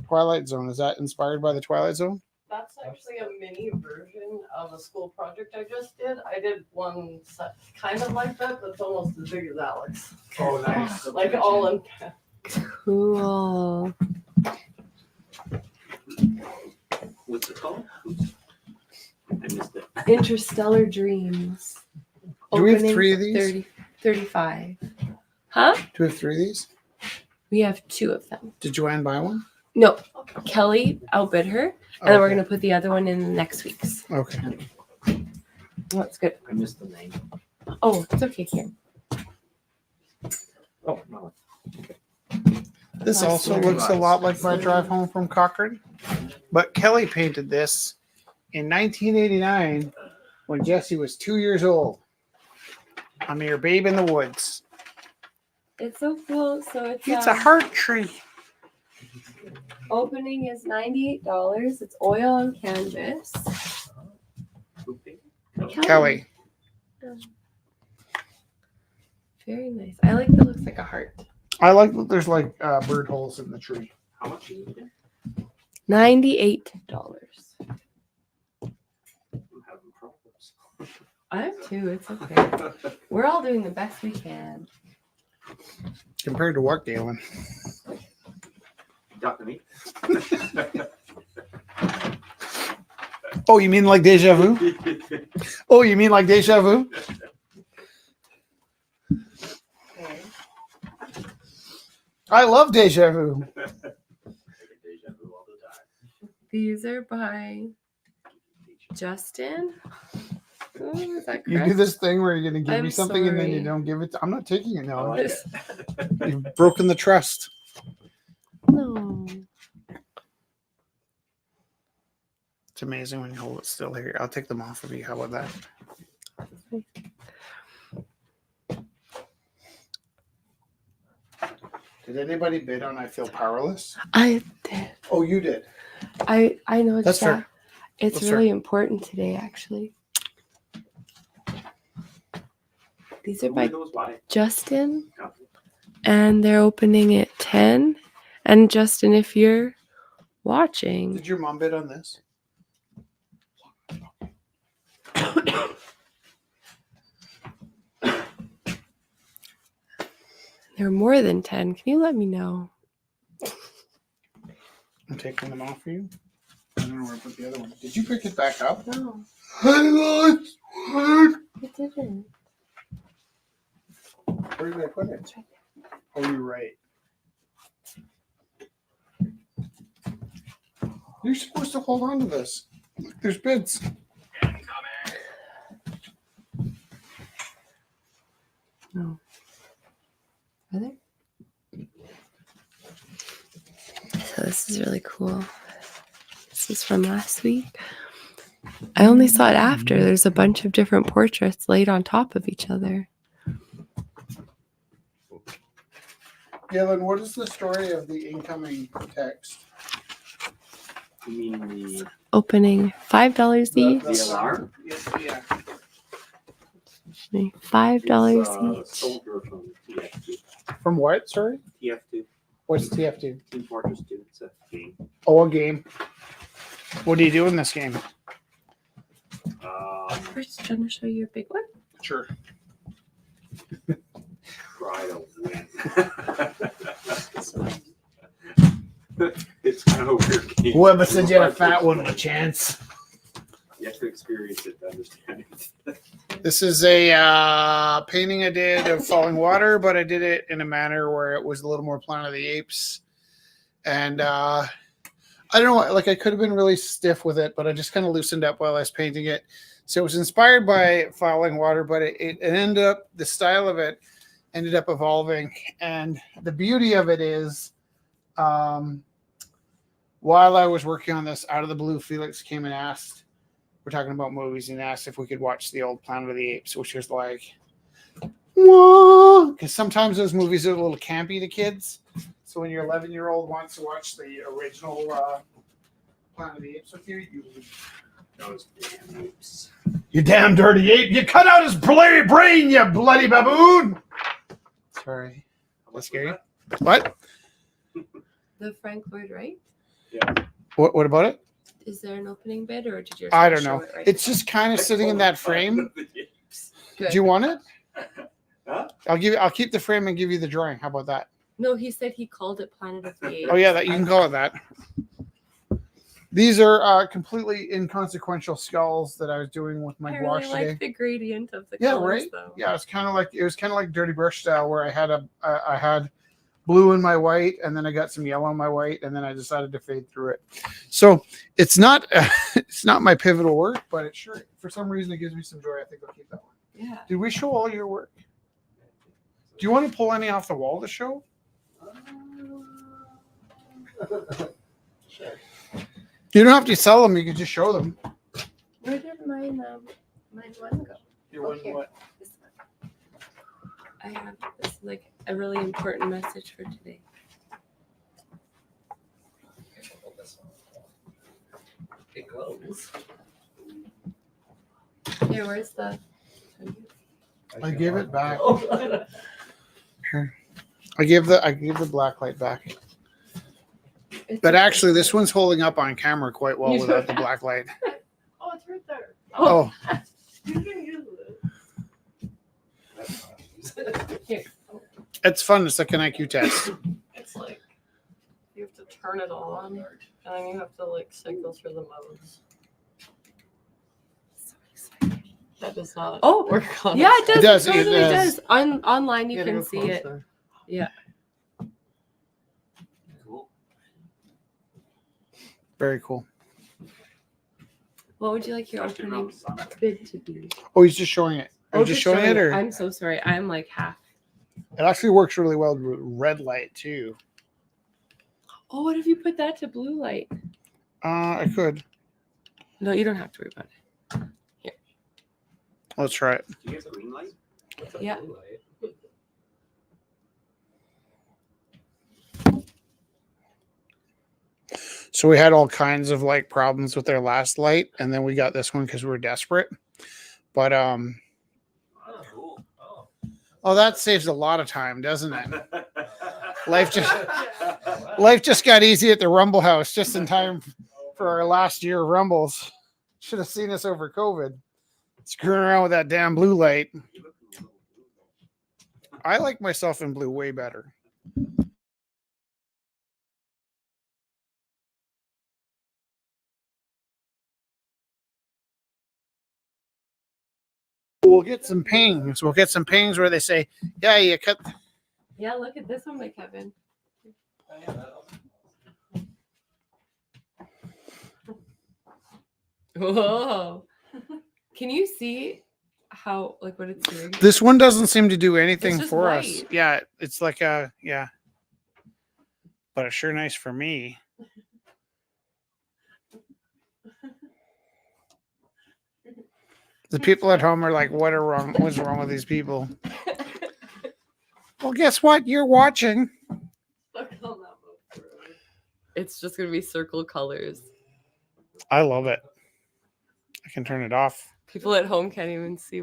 Twilight Zone. Is that inspired by the Twilight Zone? That's actually a mini version of a school project I just did. I did one kind of like that, but it's almost as big as Alex. Oh, nice. Like all in. Cool. What's it called? I missed it. Interstellar Dreams. Do we have Opening 3 of these? 35. Huh? Do we have 3 of these? We have 2 of them. Did Joanne buy one? No, Kelly outbid her, and then we're Okay. gonna put the other one in next week's. Okay. That's good. I missed the name. Oh, it's okay here. Oh, no. This Last also one. looks a lot like my drive home from Cochrane, but Kelly painted this in 1989 when Jesse was 2 years old. I'm your babe in the woods. It's so cool. So It's a heart tree. opening is $98. It's oil on canvas. Kelly. Very nice. I like that. Looks like a heart. I like that there's like bird holes in the tree. How much is it again? $98. I'm having problems. I have 2. It's okay. We're all doing the best we can. Compared to what, Galen? Talk to me. Oh, you mean like deja vu? Oh, you mean like deja vu? Okay. I love deja vu. Deja vu all the time. These are by Justin. Oh, is that You do correct? this thing where you're going to give I'm me something and then you sorry. don't give it. I'm not taking it I now. like This- it. You've broken the trust. No. It's amazing when you hold it still here. I'll take them off of you. How about that? Did anybody bid on I Feel Powerless? I did. Oh, you did. I know it's That's fair. It's That's really important today, actually. These are Who by knows why? Justin, and they're opening at 10. And Justin, if you're watching, Did your mom bid on this? they're more than 10. Can you let me know? I'm taking them off for you. I don't know where to put the other one. Did you pick it back up? No, I lost one. it didn't. Where did I put it? Oh, you're right. You're supposed to hold on to this. There's bids. No. Are there? So this is really cool. This is from last week. I only saw it after. There's a bunch of different portraits laid on top of each other. Gillen, what is the story of the incoming text? You mean the Opening $5 each. the alarm? Yeah. $5 It's, soldier from TF2. From what? Sorry. TF2. What's TF2? Team Fortress 2. It's a game. Oh, a game. What do you do in this game? First, trying to show you a big one. Sure. Try to win. It's kind of a weird game. Whoever said you had a fat one with a chance. You have to experience it to understand it. This is a painting I did of Falling Water, but I did it in a manner where it was a little more Planet of the Apes. And I don't know, like I could have been really stiff with it, but I just kind of loosened up while I was painting it. So it was inspired by Falling Water, but it ended up, the style of it ended up evolving. And the beauty of it is, while I was working on this, out of the blue, Felix came and asked, we're talking about movies, and asked if we could watch the old Planet of the Apes, which was like, whoa, because sometimes those movies are a little campy to kids. So when your 11-year-old wants to watch the original Planet of the Apes with you, Those damn apes. you damn dirty ape, you cut out his brain, you bloody baboon. Sorry. That's scary. What? The Frank Lloyd Wright. What about it? Is there an opening bit, or did you? I don't know. show it right It's just kind of sitting in that frame. Good. Do you want it? Huh? I'll keep the frame and give you the drawing. How about that? No, he said he called it Planet of the Apes. Oh yeah, that you can call it that. These are completely inconsequential skulls that I was doing with my I gouache really today. like the gradient of the Yeah, colors, right? though. Yeah, it was kind of like Dirty Brush style, where I had blue in my white, and then I got some yellow in my white, and then I decided to fade through it. So it's not it's not my pivotal work, but it sure, for some reason, it gives me some joy. I think I'll keep that one. Yeah. Did we show all your work? Do you want to pull any off the wall to show? You don't have to sell them. You can just show them. Where did mine one go? Your one Okay. what? This one. I have this like a really important message for today. It goes. Here, where's the? I gave it back. Oh, I gave the black light back. But actually, this one's holding up on camera quite well without the black light. oh, it's right there. Oh, You can use it. Here. it's fun. It's like an IQ test. It's like you have to turn it on, and then you have to like cycle through the modes. That does not. Oh, work on Yeah, it does. It does, It it totally does. does. Online, you can see it. Cool. Very cool. What would you like your Touch it around opening the sun. bid to be? Oh, he's just showing it. Are you just showing it, or I'm so sorry. I'm like half. it actually works really well with red light too. Oh, what if you put that to blue light? I could. No, you don't have to worry about it. Let's try it. Do you get green light? Yeah. So we had all kinds of like problems with their last light, and then we got this one because we were desperate. But Oh, cool. oh, that saves a lot of time, doesn't it? Life just got easy at the Rumble House just in time for our last year of Rumbles. Should have seen us over COVID. Screwing around with that damn blue light. You look a little blue, though. I like myself in blue way better. We'll get some pings. We'll get some pings where they say, yeah, you cut. Yeah, look at this one by Kevin. Whoa. Can you see how, like, what it's doing? This one doesn't seem to do anything just for us. white. Yeah, it's like a, yeah. But it's sure nice for me. The people at home are like, what's wrong with these people? Well, guess what? You're watching. It's just gonna be circle colors. I love it. I can turn it off. People at home can't even see.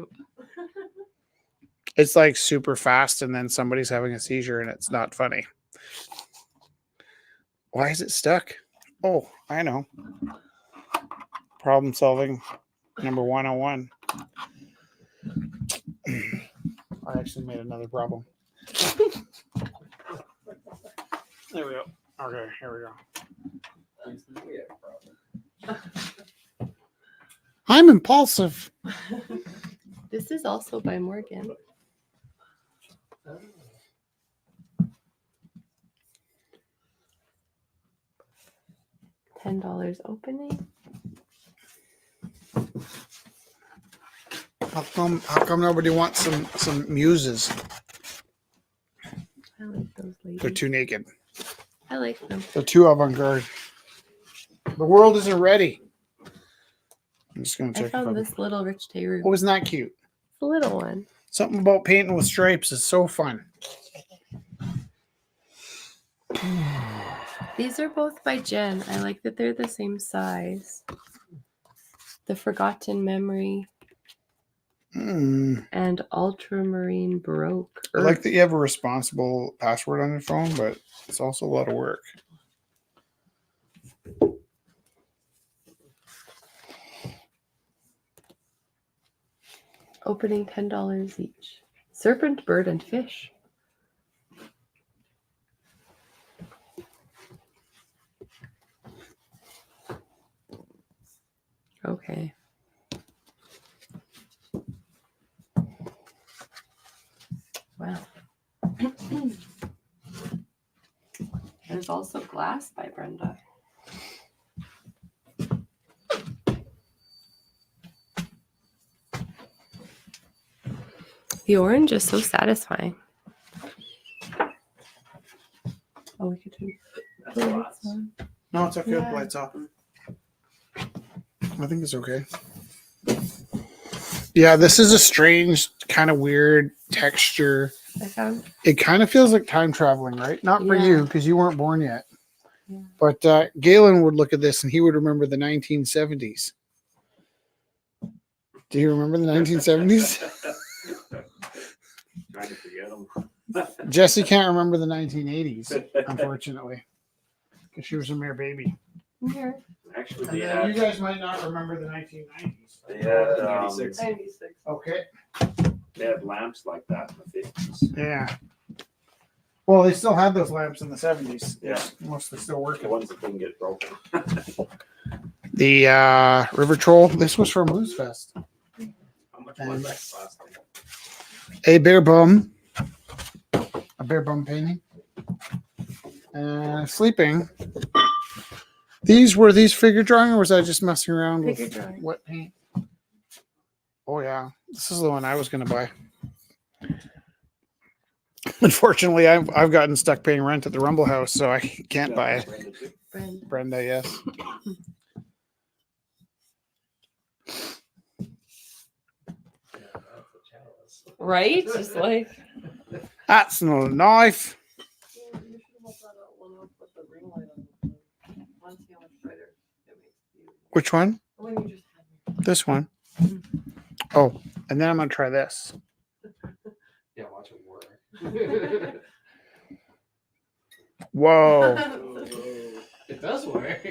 It's like super fast, and then somebody's having a seizure, and it's not funny. Why is it stuck? Oh, I know. Problem solving number 101. I actually made another problem. There we go. Okay, here we go. I'm impulsive. This is also by Morgan. $10 opening. How come nobody wants some muses? I like those They're ladies. too naked. I like them. They're too avant-garde. The world isn't ready. I'm just gonna I check. If found I'm... this little Rich Taylor. Oh, isn't that cute? The little one. Something about painting with stripes is so fun. These are both by Jen. I like that they're the same size. The Forgotten Memory and Ultramarine Baroque. I like that you have a responsible password on your phone, but it's also a lot of work. Opening $10 each. Serpent, bird, and fish. Okay. Wow. There's also glass by Brenda. The orange is so satisfying. Oh, we could do the lights on. No, it's okay. Yeah. Lights off. I think it's okay. Yeah, this is a strange, kind of weird texture. I found It kind of feels like time traveling, right? Not for Yeah. you, because you weren't born yet. Yeah. But Galen would look at this and he would remember the 1970s. Do you remember the 1970s? Trying to forget them. Jesse can't remember the 1980s, unfortunately, because she was a mere baby. here. Actually, And they then you had, guys might not remember the 1990s. they had, 96. Okay. they had lamps like that in the 50s. Yeah. Well, they still had those lamps in the 70s. Yeah. Mostly still The working. ones that didn't get broken. The River Troll, this was from Blues Fest. How much was that plastic? A bear bum painting. Sleeping. Were these figure drawing, or was I just messing around Figure with drawing. wet paint? Oh yeah, this is the one I was gonna buy. Unfortunately, I've gotten stuck paying rent at the Rumble House, so I can't buy it. Brenda too. Brenda. Brenda, yes. Right? Just like That's not a knife. Yeah, you should hold that out when I put the ring light on the thing. Want to see how much brighter it makes you. Which one? The one you just had me. This one. Oh, and then I'm gonna try this. Yeah, watch it work. Whoa. It does work.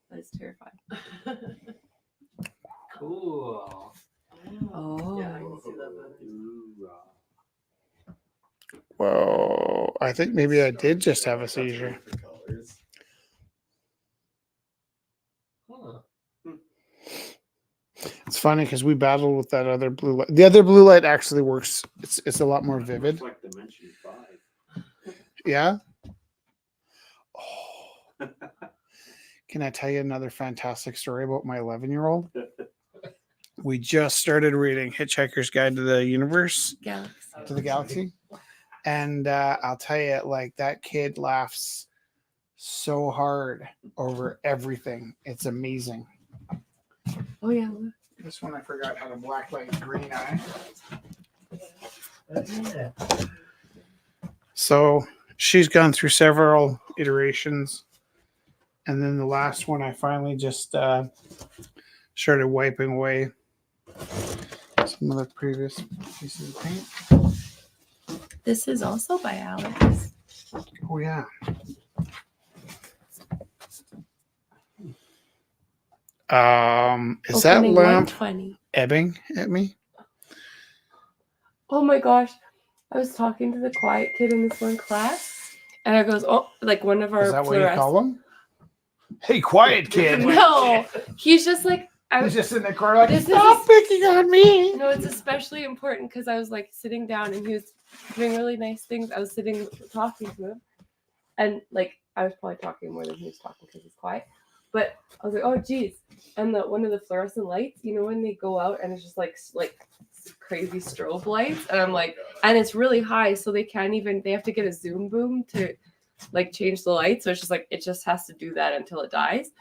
that's terrifying. Cool. Oh. Yeah, I can see that better. Whoa. I think maybe I did just have a seizure. It's funny because we battled with that other blue light. The other blue light actually works. It's a lot more vivid. Like Dimension 5. Yeah. Oh. Can I tell you another fantastic story about my 11-year-old? We just started reading Hitchhiker's Guide to the Universe, Galaxy. to the Galaxy. And I'll tell you, like, that kid laughs so hard over everything. It's amazing. Oh yeah. Look. This one I forgot how to blacklight green eye. So she's gone through several iterations. And then the last one, I finally just started wiping away some of the previous pieces of paint. This is also by Alex. Oh, yeah. Is that Opening lamp 120. ebbing at me? Oh my gosh. I was talking to the quiet kid in this one class, and I goes, oh, like one of our Is that what you fluorescent- call him? Hey, quiet kid. No, he's just like, I He's was just in the corner like, This is stop picking on me. No, it's especially important because I was like sitting down and he was doing really nice things. I was sitting talking to him, and like I was probably talking more than he was talking because he's quiet. But I was like, oh geez, and one of the fluorescent lights, you know, when they go out and it's just like crazy strobe lights, and I'm like, and it's really high, so they can't even. They have to get a zoom boom to like change the light, so it's just like it just has to do that until it dies.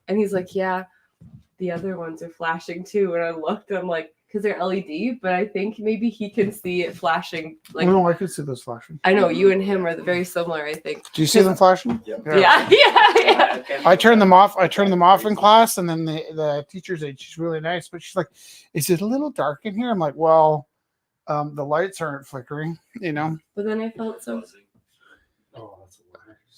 And he's like, yeah. The other ones are flashing too, and I looked. I'm like, because they're LED, but I think maybe he can see it flashing. Like, No, I could see those flashing. I know you and him are very similar. I think. Do you see them flashing? Yep. Yeah. I turned them off. I turned them off in class, and then the teacher's aide, she's really nice, but she's like, "Is it a little dark in here?" I'm like, "Well, the lights aren't flickering, you know." But then I felt so. Oh, that's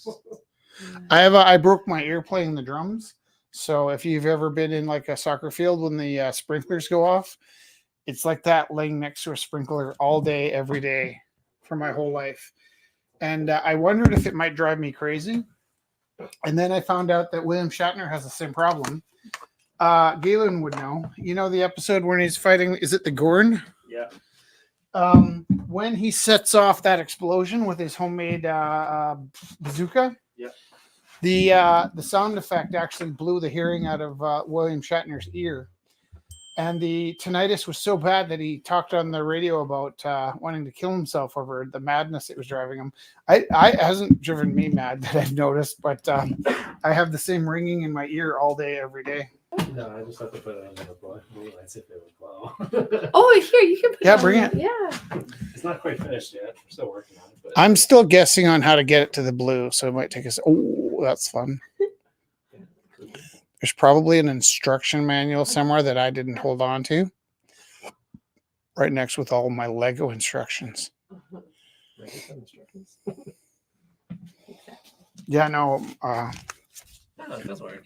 hilarious. I broke my ear playing the drums. So if you've ever been in like a soccer field when the sprinklers go off, it's like that laying next to a sprinkler all day, every day for my whole life. And I wondered if it might drive me crazy. And then I found out that William Shatner has the same problem. Galen would know. You know the episode when he's fighting, is it the Gorn? Yeah. When he sets off that explosion with his homemade bazooka. Yep. The sound effect actually blew the hearing out of William Shatner's ear, and the tinnitus was so bad that he talked on the radio about wanting to kill himself over the madness it was driving him. It hasn't driven me mad that I've noticed, but I have the same ringing in my ear all day, every day. No, I just have to put it on the blue lights if it would blow. Oh, here you can. Put Yeah, on bring that. it. Yeah. It's not quite finished yet. We're still working on it. But I'm still guessing on how to get it to the blue, so it might take us. Oh, that's fun. There's probably an instruction manual somewhere that I didn't hold on to. Right next with all my Lego instructions. Make some instructions. Yeah, no. Oh, it does work.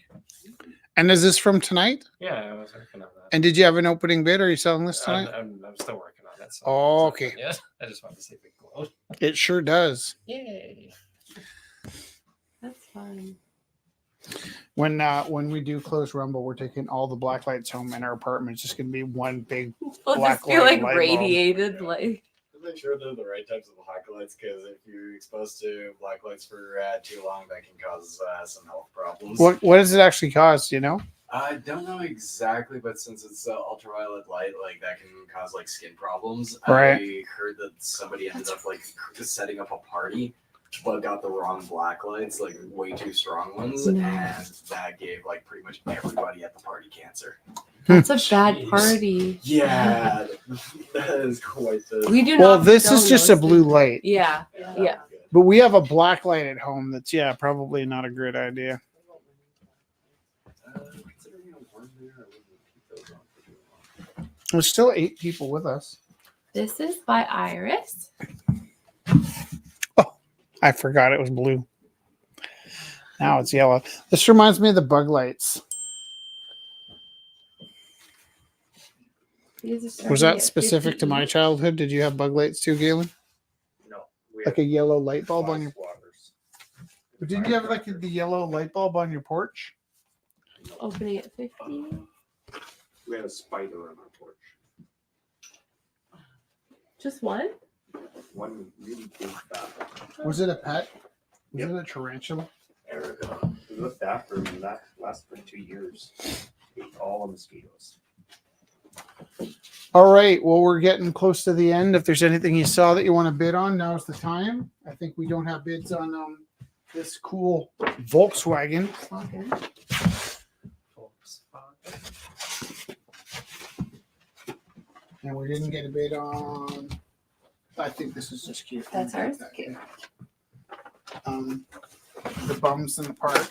And is this from tonight? Yeah, I was working on that. And did you have an opening bid? Are you selling this tonight? I'm still working on it. So Oh, it's not okay. done yet. I just wanted to see if it glowed. It sure does. Yay. That's fun. When we do close Rumble, we're taking all the black lights home, and our apartment's just going to be one big. We'll Black just be like light bulb. radiated, like. sure they're the right types of black lights, because if you're exposed to black lights for too long, that can cause some health problems. What does it actually cause? Do you know? I don't know exactly, but since it's ultraviolet light, like that can cause like skin problems. Right. I heard that somebody ended up like setting up a party, but got the wrong black lights, like way too strong ones, No. and that gave like pretty much everybody at the party cancer. That's a bad Jeez. party. Yeah, that is quite the. We do Well, not. this is condone just a those blue things. light, Yeah. Yeah. but we have a black light at home. That's probably not a great idea. Considering how warm they are, I wouldn't keep those on for too long. There's still 8 people with us. This is by Iris. I forgot it was blue. Now it's yellow. This reminds me of the bug lights. These are Was starting that at specific to my 50 each. childhood? Did you have bug lights too, Galen? No, we Like a yellow light bulb on your. waters. But didn't you have like the yellow light bulb on your porch? Opening at 50. We had a spider on our porch. Just one? One really big bat. Was it a pet? Was Yep. it a tarantula? Erica. It was a bathroom and that lasted for 2 years. Ate all the mosquitoes. All right. Well, we're getting close to the end. If there's anything you saw that you want to bid on, now's the time. I think we don't have bids on this cool Volkswagen. Okay. And we didn't get a bid on. I think this is just cute. That's ours? Okay. the bums in the park.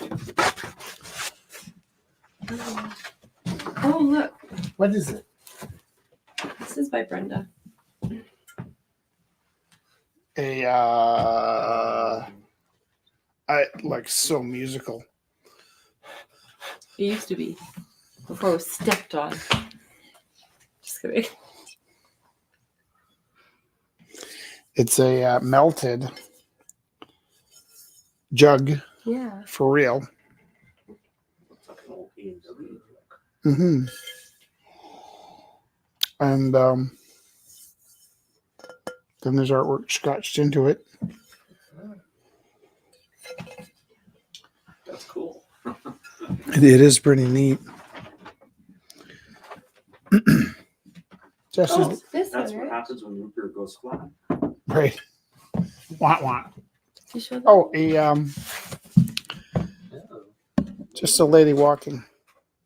Oh, look. What is it? This is by Brenda. I like so musical. It used to be before it was stepped on. Just kidding. It's a melted jug Yeah. for real. Looks like an old A&W. Mm-hmm. And then there's artwork scratched into it. That's cool. It is pretty neat. Jesse's Oh, this That's one, what right? happens when root beer goes flat. right. Want. Did you show that? Oh, just a lady walking.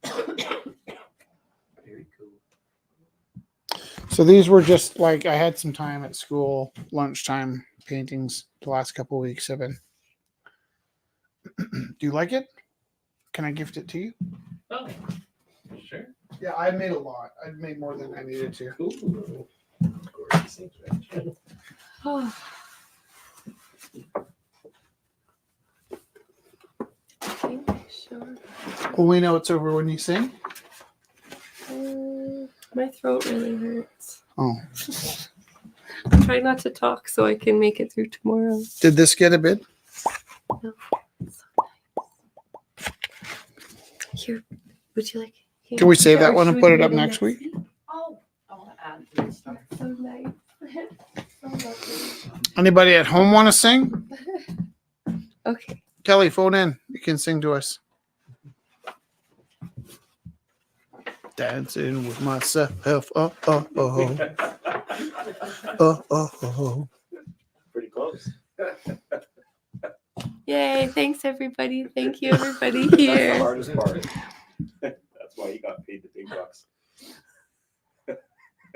Very cool. So these were just like I had some time at school, lunchtime paintings. The last couple of weeks have been. Do you like it? Can I gift it to you? Oh, sure. Yeah, I made a lot. I made more than I needed to. Cool. Gorgeous, Rich. Oh. I think sure. Well, we know it's over when you sing. My throat really hurts. Oh, I'm trying not to talk so I can make it through tomorrow. did this get a bid? No. It's so nice. Here, would you like? Here. Can we save that Or one should and we put do it up in next week? Oh, I want to add to this stuff. So nice. So lovely. Anybody at home want to sing? Okay. Kelly, phone in. You can sing to us. Dancing with myself. Oh, oh, oh. Oh, oh, oh. Pretty close. Yay! Thanks everybody. Thank you everybody That's the here. hardest part. That's why you got paid the big bucks.